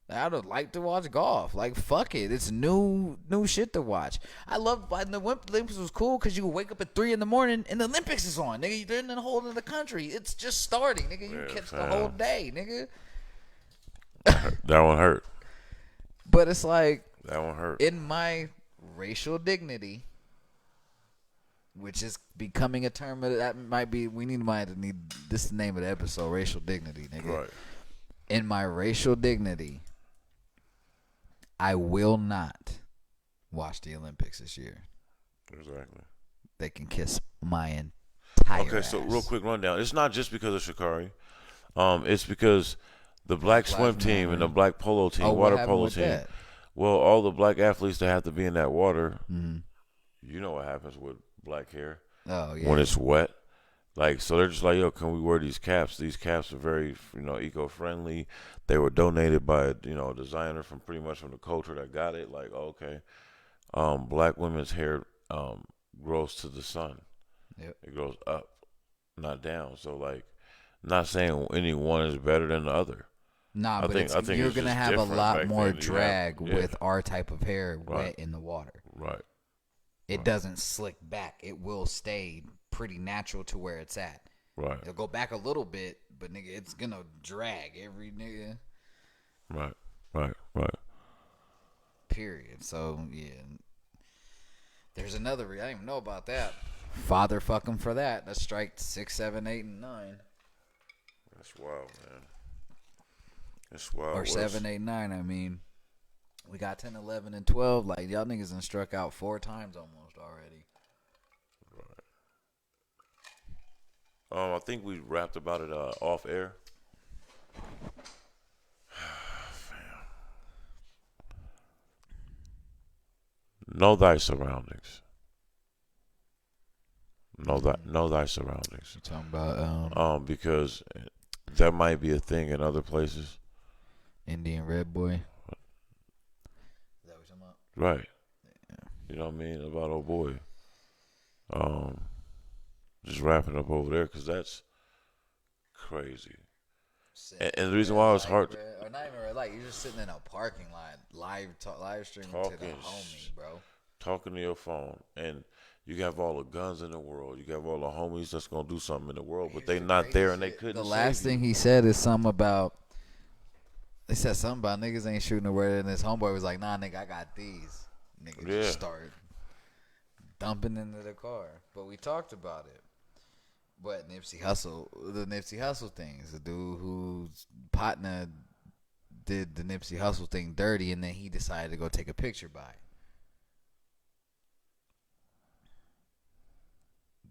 I would like to watch golf. Like, fuck it. It's new shit to watch. I love the Olympics was cool because you could wake up at 3 in the morning and the Olympics is on. Nigga, you're in the whole of the country. It's just starting. Nigga, you catch the whole day, nigga. That one hurt. But it's like, that one hurt. In my racial dignity, which is becoming a term that might be, this is the name of the episode, racial dignity, nigga. Right. In my racial dignity, I will not watch the Olympics this year. Exactly. They can kiss my entire ass. So real quick rundown. It's not just because of Sha'Carri. It's because the black swim team and the black polo team, water polo team. That? Well, all the black athletes that have to be in that water, you know what happens with black hair. Oh, yeah. When it's wet. Like, so they're just like, yo, can we wear these caps? These caps are very, eco-friendly. They were donated by, a designer from the culture that got it. Like, okay. Black women's hair grows to the sun. Yep. It grows up, not down. So, like, not saying any one is better than the other. Nah, I think you're going to have a lot more drag with our type of hair wet in the water. Right. It doesn't slick back. It will stay pretty natural to where it's at. Right. It'll go back a little bit, but nigga, it's gonna drag every nigga. Right. Period. So yeah, there's another. I didn't even know about that. Father fuck him for that. That's strike 6, 7, 8, and 9. That's wild, man. That's wild. Or 7, 8, 9. I mean, we got 10, 11, and 12. Like y'all niggas done struck out 4 times almost already. I think we rapped about it off air. Know thy surroundings. Know thy surroundings. You talking about because that might be a thing in other places. Indian Red Boy. Is that what you're talking about? Right. Yeah. You know what I mean? About old boy. Just wrapping up over there because that's crazy. And the reason why it's hard, or not even red light, you're just sitting in a parking lot, live streaming to the homie, bro. Talking to your phone, and you have all the guns in the world. You have all the homies that's gonna do something in the world, but they not there and they couldn't. The last thing he said is something about. They said something about niggas ain't shooting the word, and his homeboy was like, "Nah, nigga, I got these." Nigga just start dumping into the car. But we talked about it. But the Nipsey Hussle thing is a dude whose partner did the Nipsey Hussle thing dirty, and then he decided to go take a picture by it.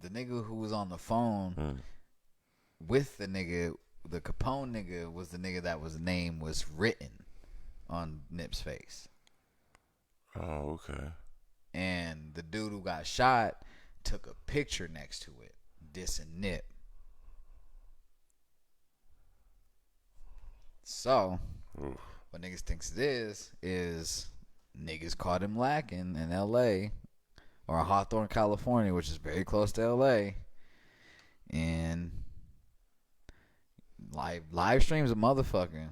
The nigga who was on the phone with the nigga, the Capone nigga, was the nigga that was name was written. on Nip's face. Oh, okay. And the dude who got shot took a picture next to it, dissing Nip. So, what niggas thinks it is niggas caught him lacking in L.A. or Hawthorne, California, which is very close to L.A. And live streams a motherfucker.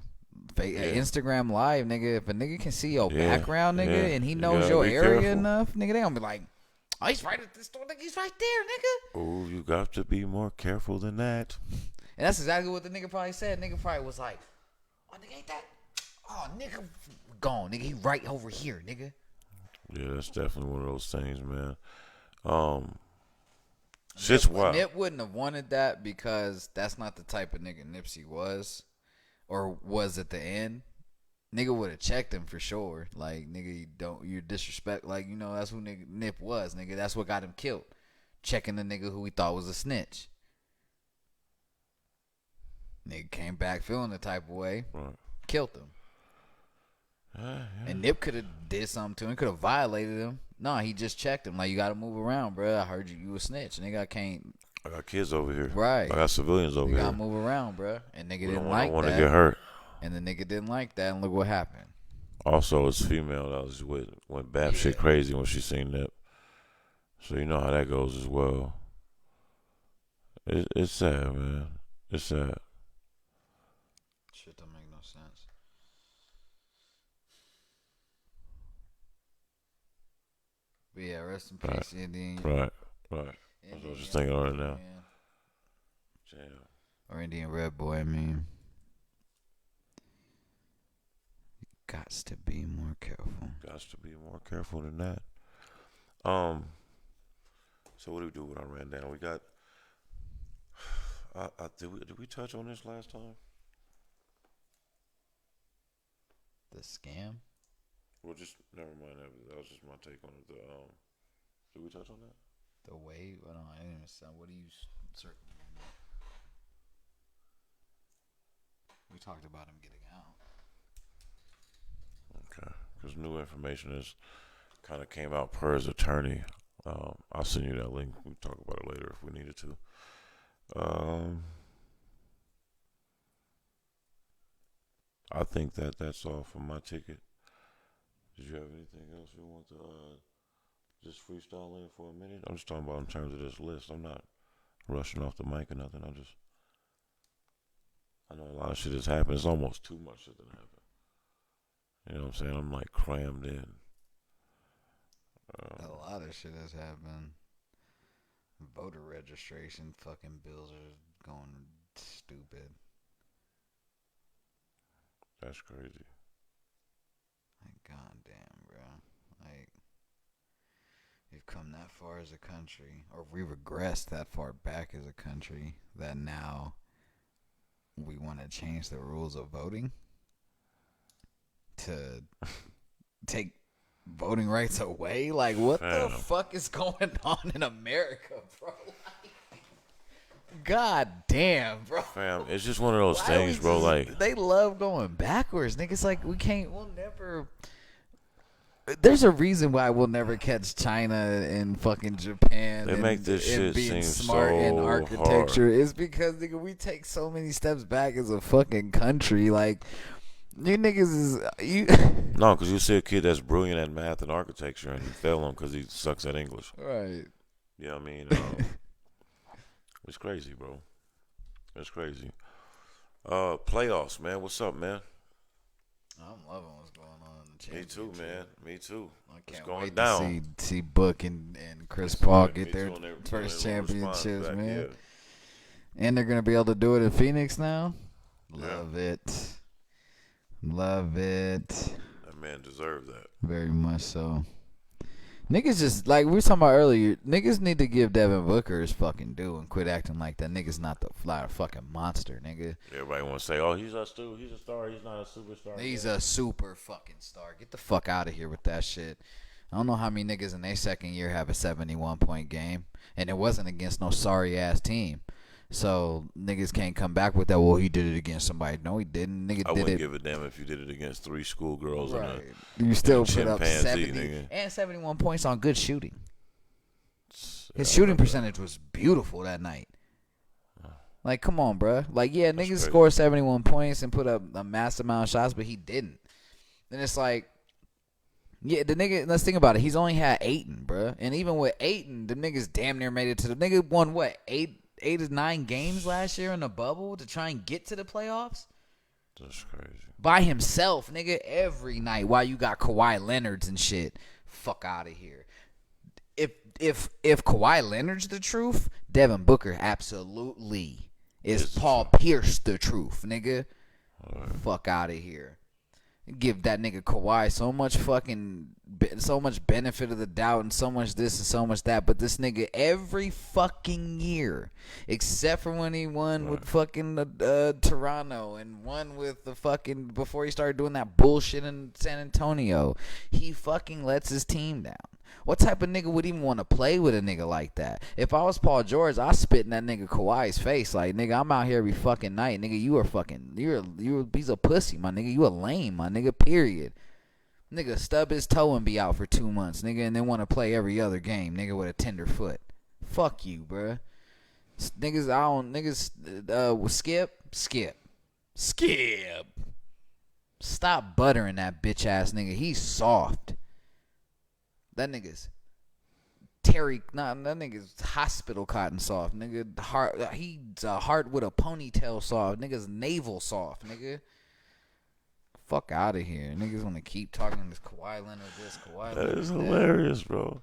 Instagram live, nigga. If a nigga can see your background, nigga, and he knows your area careful. Enough, nigga, they gonna be like, oh, he's right at this store, nigga. He's right there, nigga. Oh, you got to be more careful than that. And that's exactly what the nigga probably said. Nigga probably was like, oh, nigga, ain't that? Oh, nigga, gone, nigga. He right over here, nigga. Yeah, that's definitely one of those things, man. Shit's wild. Nip wouldn't have wanted that because that's not the type of nigga Nipsey was. Or was at the end, nigga would have checked him for sure. Like, nigga, you disrespect. Like, you know, that's who Nip was, nigga. That's what got him killed. Checking the nigga who he thought was a snitch. Nigga came back feeling the type of way, killed him. Yeah. And Nip could have did something to him, could have violated him. No, he just checked him. Like, you got to move around, bro. I heard you a snitch. Nigga, I got kids over here. Right. I got civilians over here. You gotta move around, bro. And nigga didn't like that. I don't want to get hurt. And the nigga didn't like that, and look what happened. Also, it's female that was went batshit crazy when she seen that. So you know how that goes as well. It's sad, man. It's sad. Shit don't make no sense. But yeah, rest in peace, Indian. Right. I was just thinking on it now. Damn. Or Indian Red Boy, I mean. You gots to be more careful. Gots to be more careful than that. So what do we do when I ran down? We got. Did we touch on this last time? The scam? Well, just never mind. That was just my take on it. Did we touch on that? The wave? I don't know. I didn't even sound. What are you circling? We talked about him getting out. Okay. Because new information is kind of came out per his attorney. I'll send you that link. We can talk about it later if we needed to. I think that's all for my ticket. Did you have anything else you want to just freestyle in for a minute? I'm just talking about in terms of this list. I'm not rushing off the mic or nothing. I know a lot of shit has happened. It's almost too much shit that happened. You know what I'm saying? I'm like crammed in. A lot of shit has happened. Voter registration fucking bills are going stupid. That's crazy. Like, goddamn, bro. Like, we've come that far as a country, or we regressed that far back as a country, that now we want to change the rules of voting to take voting rights away. Like, what the fuck is going on in America, bro? God damn, bro. Fam, it's just one of those things, bro. Like, they love going backwards, niggas. Like, we'll never. There's a reason why we'll never catch China and fucking Japan. They make this shit being seem smart so in architecture. hard. It's because, nigga, we take so many steps back as a fucking country. Like, you niggas is No, because you see a kid that's brilliant at math and architecture and you fail him because he sucks at English. Right. You know what I mean? It's crazy, bro. It's crazy. Playoffs, man. What's up, man? I'm loving what's going on in the championship. Me too, man. Me too. I It's can't going wait down. to see Book and Chris Paul get their too, first their championships, back, man. yeah. And they're going to be able to do it in Phoenix now. Yeah. Love it. Love it. That man deserved that. Very much so. Niggas just, like we were talking about earlier, niggas need to give Devin Booker his fucking due and quit acting like that nigga's not the fly fucking monster, nigga. Everybody want to say, oh, he's a star, he's not a superstar. He's a super fucking star. Get the fuck out of here with that shit. I don't know how many niggas in their second year have a 71-point game, and it wasn't against no sorry-ass team. So niggas can't come back with that. Well, he did it against somebody. No, he didn't. Nigga I did wouldn't it. give a damn if you did it against 3 schoolgirls Right. and You still and a put up chimpanzee, 70 nigga. and 71 points on good shooting. Yeah, His I shooting remember that. percentage was beautiful that night. Like, come on, bruh. Like, yeah, That's niggas crazy. scored 71 points and put up a mass amount of shots, but he didn't. Then it's like, yeah, the nigga, let's think about it. He's only had Ayton, bruh. And even with Ayton, the niggas damn near made it to the nigga won what, 8 or 9 games last year in the bubble to try and get to the playoffs? That's crazy. By himself, nigga, every night while you got Kawhi Leonard's and shit. Fuck out of here. If Kawhi Leonard's the truth, Devin Booker absolutely is It's the Paul truth. Pierce the truth, nigga. All right. Fuck out of here. Give that nigga Kawhi so much benefit of the doubt and so much this and so much that, but this nigga every fucking year, except for when he won with fucking Toronto and won with the fucking before he started doing that bullshit in San Antonio, he fucking lets his team down. What type of nigga would even want to play with a nigga like that? If I was Paul George, I spit in that nigga Kawhi's face like, nigga, I'm out here every fucking night, nigga. He's a pussy, my nigga. You a lame, my nigga. Period. Nigga, stub his toe and be out for 2 months, nigga, and then want to play every other game, nigga, with a tender foot. Fuck you, bruh. Skip. Stop buttering that bitch ass nigga. He's soft. That nigga's that nigga's hospital cotton soft. Nigga, he's a heart with a ponytail soft. Nigga's navel soft, nigga. Fuck out of here. Niggas want to keep talking this Kawhi Leonard this, Kawhi Leonard That is that. hilarious, bro.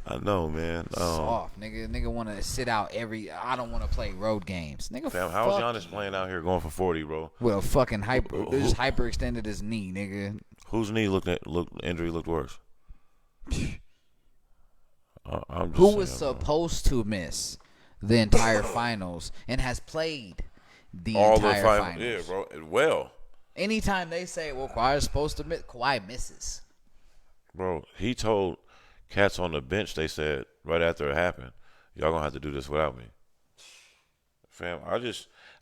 I know, man. Soft, nigga. Nigga want to sit out I don't want to play road games. Nigga, Fam, how's fuck Giannis playing out here going for 40, bro? with a fucking just Who- hyperextended his knee, nigga. Whose knee injury looked worse? I'm just Who saying, was bro. supposed to miss the entire finals and has played the All the entire five? finals. Yeah, bro. Well, Anytime they say, well, Kawhi's supposed to miss, Kawhi misses. bro, he told cats on the bench. They said right after it happened, y'all gonna have to do this without me. Fam,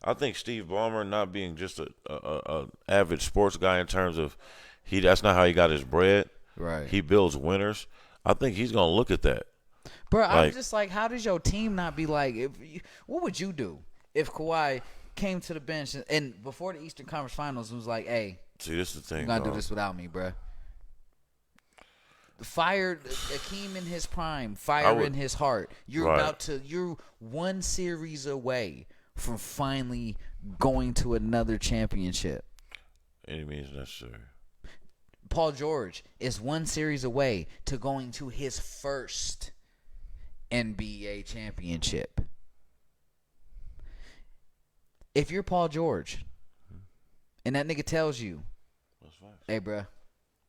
I think Steve Ballmer not being just a avid sports guy in terms of that's not how he got his bread. Right. He builds winners. I think he's gonna look at that. Bro, I'm Like- just like, how does your team not be like, what would you do if Kawhi came to the bench and before the Eastern Conference Finals was like, hey, See, this is the thing. you're going to do dog. this without me, bro. Fired Akeem in his prime, fire in his heart. You're Right. you're one series away from finally going to another championship. Any means necessary. Paul George is one series away to going to his first NBA championship. If you're Paul George and that nigga tells you, That's fine. hey, bro,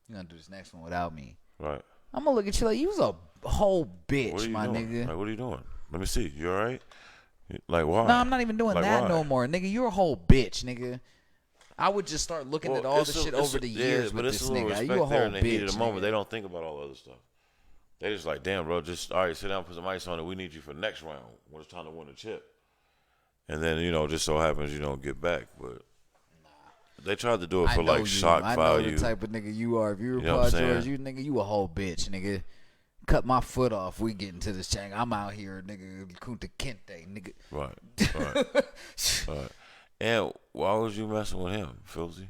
you're going to do this next one without me, Right. I'm going to look at you like you was a whole What bitch, are you my doing? nigga. Like, what are you doing? Let me see. You all right? Like, why? No, I'm not even doing Like, that why? no more, nigga. You're a whole bitch, nigga. I would just start looking Well, at all the it's a- shit it's over a- the yeah, years but with it's this a little nigga. respect You a there whole in the heat of bitch, the moment. nigga. They don't think about all the other stuff. They just like, damn, bro, just all right, sit down, put some ice on it. We need you for next round when it's time to win the chip. And then just so happens you don't get back, but they tried to do it I for know like you. shock I know value. the type of nigga you are. If you were You know what Paul I'm saying? George, you nigga, you a whole bitch, nigga. Cut my foot off. We get into this chain. I'm out here, nigga. Kunta Kinte, nigga. Right. Right. And why was you messing with him, Filthy?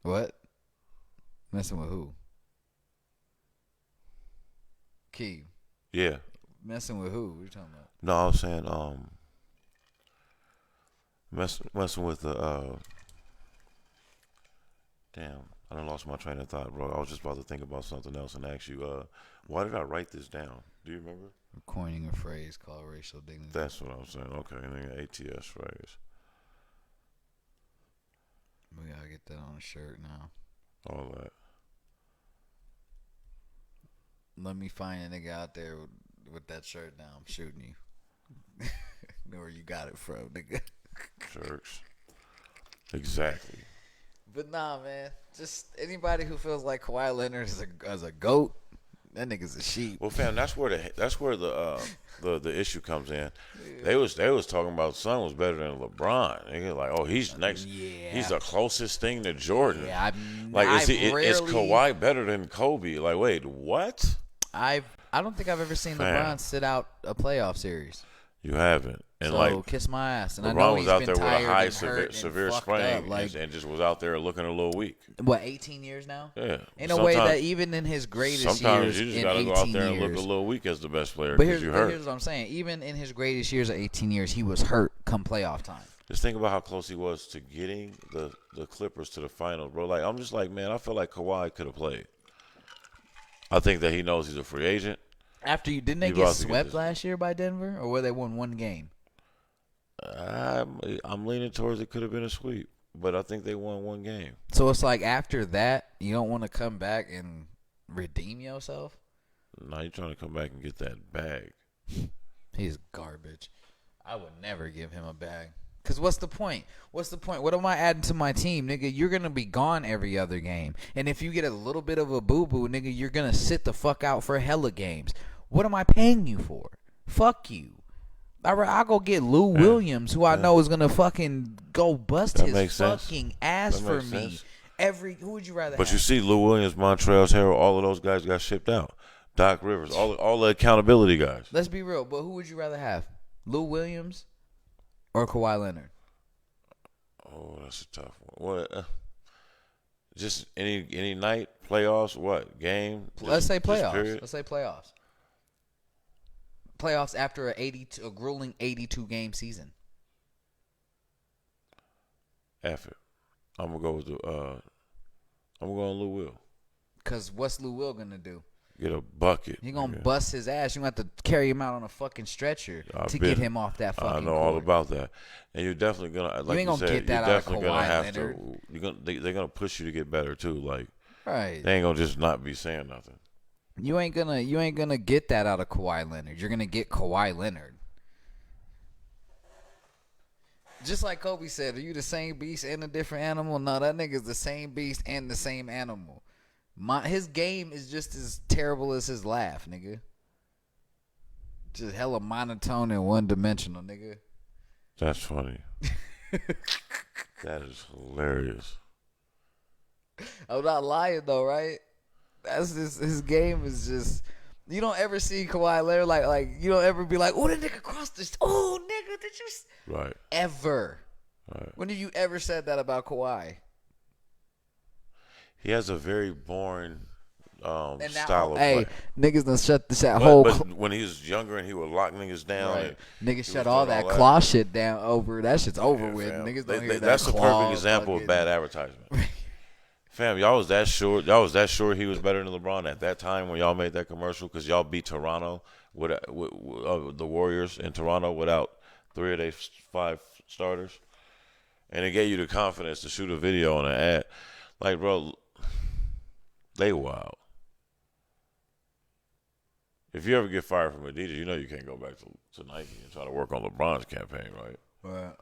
What? Messing with who? Key. Yeah. Messing with who? What you talking about? No, I was saying messing with the damn, I done lost my train of thought, bro. I was just about to think about something else and ask you, why did I write this down? Do you remember? Coining a phrase called racial dignity. That's what I was saying. Okay, and then ATS phrase. We gotta get that on a shirt now. All that. Let me find a nigga out there with that shirt now. I'm shooting you. Know where you got it from, nigga. Jerks. Exactly. But nah, man. Just anybody who feels like Kawhi Leonard is a GOAT, That nigga's a sheep. Well, fam, that's where the issue comes in. They was talking about Son was better than LeBron. They like, oh, he's next. Yeah. He's the closest thing to Jordan. Yeah, is Kawhi better than Kobe? Like, wait, what? I don't think I've ever seen LeBron sit out a playoff series. You haven't. And so kiss my ass. And LeBron I know was he's out been there with a tired high and hurt severe and fucked sprain up, and just was out there looking a little weak. What, 18 years now? Yeah. In a way that even in his greatest years, sometimes you just got to go out there and look a little weak as the best player because you hurt. Here's what I'm saying. Even in his greatest years of 18 years, he was hurt come playoff time. Just think about how close he was to getting the Clippers to the finals, bro. Like, I'm just like, man, I feel like Kawhi could have played. I think that he knows he's a free agent. Didn't they get swept last year by Denver, or were they won one game? I'm leaning towards it could have been a sweep, but I think they won one game. So it's like after that, you don't want to come back and redeem yourself? No, you're trying to come back and get that bag. He's garbage. I would never give him a bag. Because what's the point? What am I adding to my team, nigga? You're going to be gone every other game. And if you get a little bit of a boo-boo, nigga, you're going to sit the fuck out for hella games. What am I paying you for? Fuck you. I'll go get Lou Williams, who I know is going to fucking go bust his fucking ass for me. Who would you rather have? But you see, Lou Williams, Montrezl Harrell, all of those guys got shipped out. Doc Rivers, all the accountability guys. Let's be real, but who would you rather have? Lou Williams or Kawhi Leonard? Oh, that's a tough one. What? Just any night, playoffs, what? Game? Let's say playoffs. Let's say playoffs. Playoffs after a grueling 82-game season. F it. I'm gonna go with I'm gonna go on Lou Will. Cause what's Lou Will gonna do? Get a bucket. He gonna bust his ass. You gonna have to carry him out on a fucking stretcher to get him off that fucking. I know all about that. And you're definitely gonna, like you said, you're definitely gonna have to. They're gonna push you to get better too. Like, right? They ain't gonna just not be saying nothing. You ain't gonna get that out of Kawhi Leonard. You're gonna get Kawhi Leonard. Just like Kobe said, are you the same beast and a different animal? No, that nigga's the same beast and the same animal. His game is just as terrible as his laugh, nigga. Just hella monotone and one-dimensional, nigga. That's funny. That is hilarious. I'm not lying though, right? That's just, his game is just. You don't ever see Kawhi Leonard like you don't ever be like, oh, that nigga crossed the. Oh, nigga, did you? Right. Ever. Right. When have you ever said that about Kawhi? He has a very boring style of play. Hey, niggas done shut this whole. But when he was younger and he would lock niggas down. Right. Niggas shut all that claw shit down over. That shit's over with. Fam. Niggas don't hear that. That's a perfect example of bad advertisement. Fam, y'all was that sure he was better than LeBron at that time when y'all made that commercial because y'all beat Toronto with the Warriors in Toronto without 3 of their 5 starters, and it gave you the confidence to shoot a video on an ad. Like, bro, they wild. If you ever get fired from Adidas, you know you can't go back to Nike and try to work on LeBron's campaign, right? Right.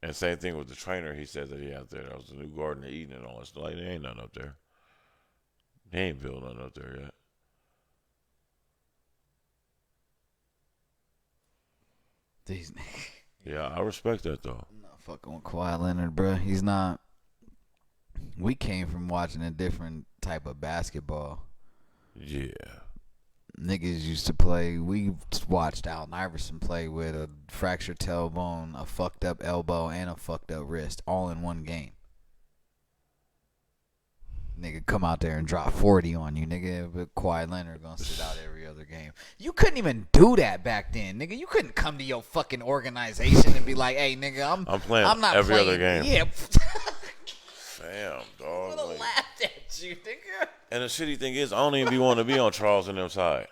And same thing with the trainer. He said that he out there. That was the new Garden of Eden and all that stuff. Like, there ain't nothing up there. He ain't built nothing up there yet. These Yeah, I respect that, though. I'm not fucking with Kawhi Leonard, bro. He's not. We came from watching a different type of basketball. Yeah. Niggas used to play. We watched Allen Iverson play with a fractured tailbone, a fucked up elbow, and a fucked up wrist, all in one game. Nigga come out there and drop 40 on you, nigga. But Kawhi Leonard gonna sit out every other game. You couldn't even do that back then, nigga. You couldn't come to your fucking organization and be like, "Hey, nigga, I'm not every playing. Other game." Yeah. Damn, dog. I would have laughed at you, nigga. And the shitty thing is, I don't even be wanting to be on Charles and them side.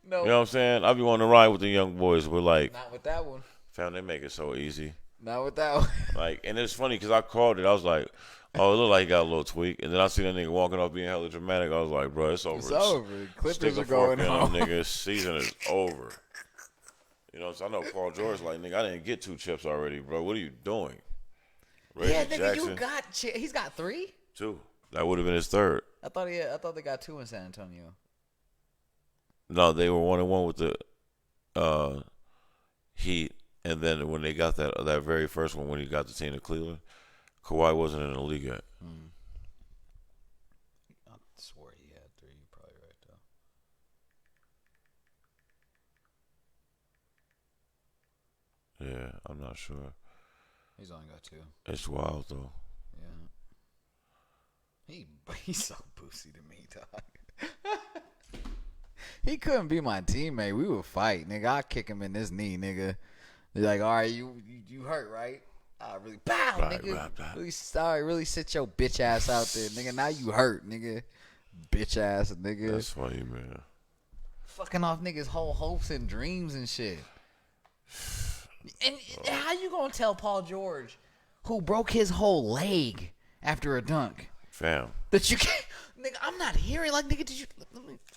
No. You know what I'm saying? I be wanting to ride with the young boys. We're like, not with that one. Fam, they make it so easy. Not with that one. Like, and it's funny because I called it. I was like, oh, it looked like he got a little tweak. And then I see that nigga walking off being hella dramatic. I was like, bro, it's over. It's over. Clippers are going home. Nigga, season is over. You know, so I know Paul George like, nigga, I didn't get 2 chips already, bro. What are you doing? Reggie nigga, Jackson, he's got 3? 2. That would have been his 3rd. I thought they got 2 in San Antonio. No, they were 1-1 with the Heat, and then when they got that very first one, when he got the team to Cleveland, Kawhi wasn't in the league yet. I swear he had 3. You're probably right though. Yeah, I'm not sure. He's only got 2. It's wild though. Yeah. He's so boozy to me, dog. He couldn't be my teammate. We would fight, nigga. I'd kick him in this knee, nigga. He's like, all right, you hurt, right? I really, bow, Right, nigga. right. Really sorry, really sit your bitch ass out there, nigga. Now you hurt, nigga. Bitch ass, nigga. That's funny, man. Fucking off niggas' whole hopes and dreams and shit. And how you gonna tell Paul George, who broke his whole leg after a dunk, Fam. that you can't, nigga? I'm not hearing. Like, nigga, did you?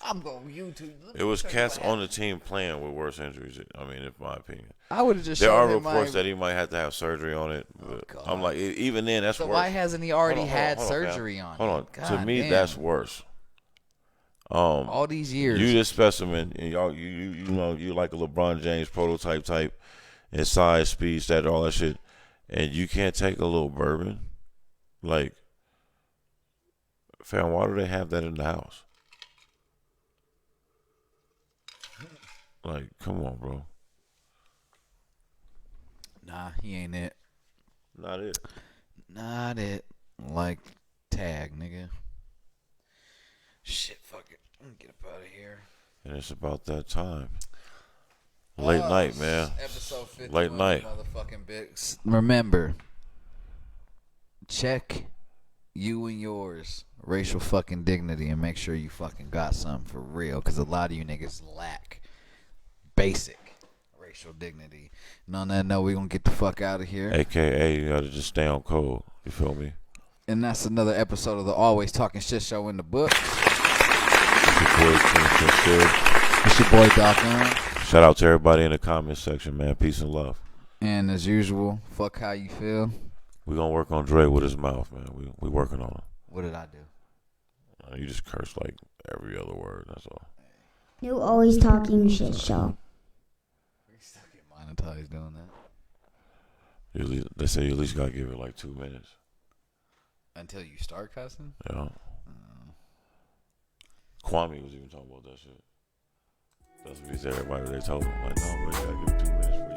I'm going YouTube. It was cats on the team playing with worse injuries. I mean, in my opinion, I would have just. there are showed him reports that he might have to have surgery on it. But God. I'm like, even then, that's So worse. why hasn't he already had Hold on, surgery on? Hold on. God To me, damn. that's worse. All these years. You this specimen, and y'all, you know, you like a LeBron James prototype type, in size, speed, stat, all that shit, and you can't take a little bourbon, like, fam, why do they have that in the house? Like, come on, bro. Nah, he ain't it. Not it. Not it. Like, tag, nigga. Shit, fuck it. I'm gonna get up out of here. And it's about that time. Late night, man. Episode 51. Late night. Motherfucking bits. Remember, check you and yours racial fucking dignity and make sure you fucking got something for real. Because a lot of you niggas lack basic racial dignity. And on that note, we gonna get the fuck out of here. AKA, you gotta just stay on code. You feel me? And that's another episode of the Always Talking Shit Show in the book. It's your boy, King Sincere. It's your boy, Talkin. Shout out to everybody in the comments section, man. Peace and love. And as usual, fuck how you feel. We gonna work on Dre with his mouth, man. We working on him. What did I do? You just curse like every other word. That's all. New Always Talking Shit Show. We still get monetized doing that. They say you at least gotta give it like 2 minutes. Until you start cussing? Yeah. Kwame was even talking about that shit. That's what he said. Everybody they told him like, no, bro, you gotta give it 2 minutes.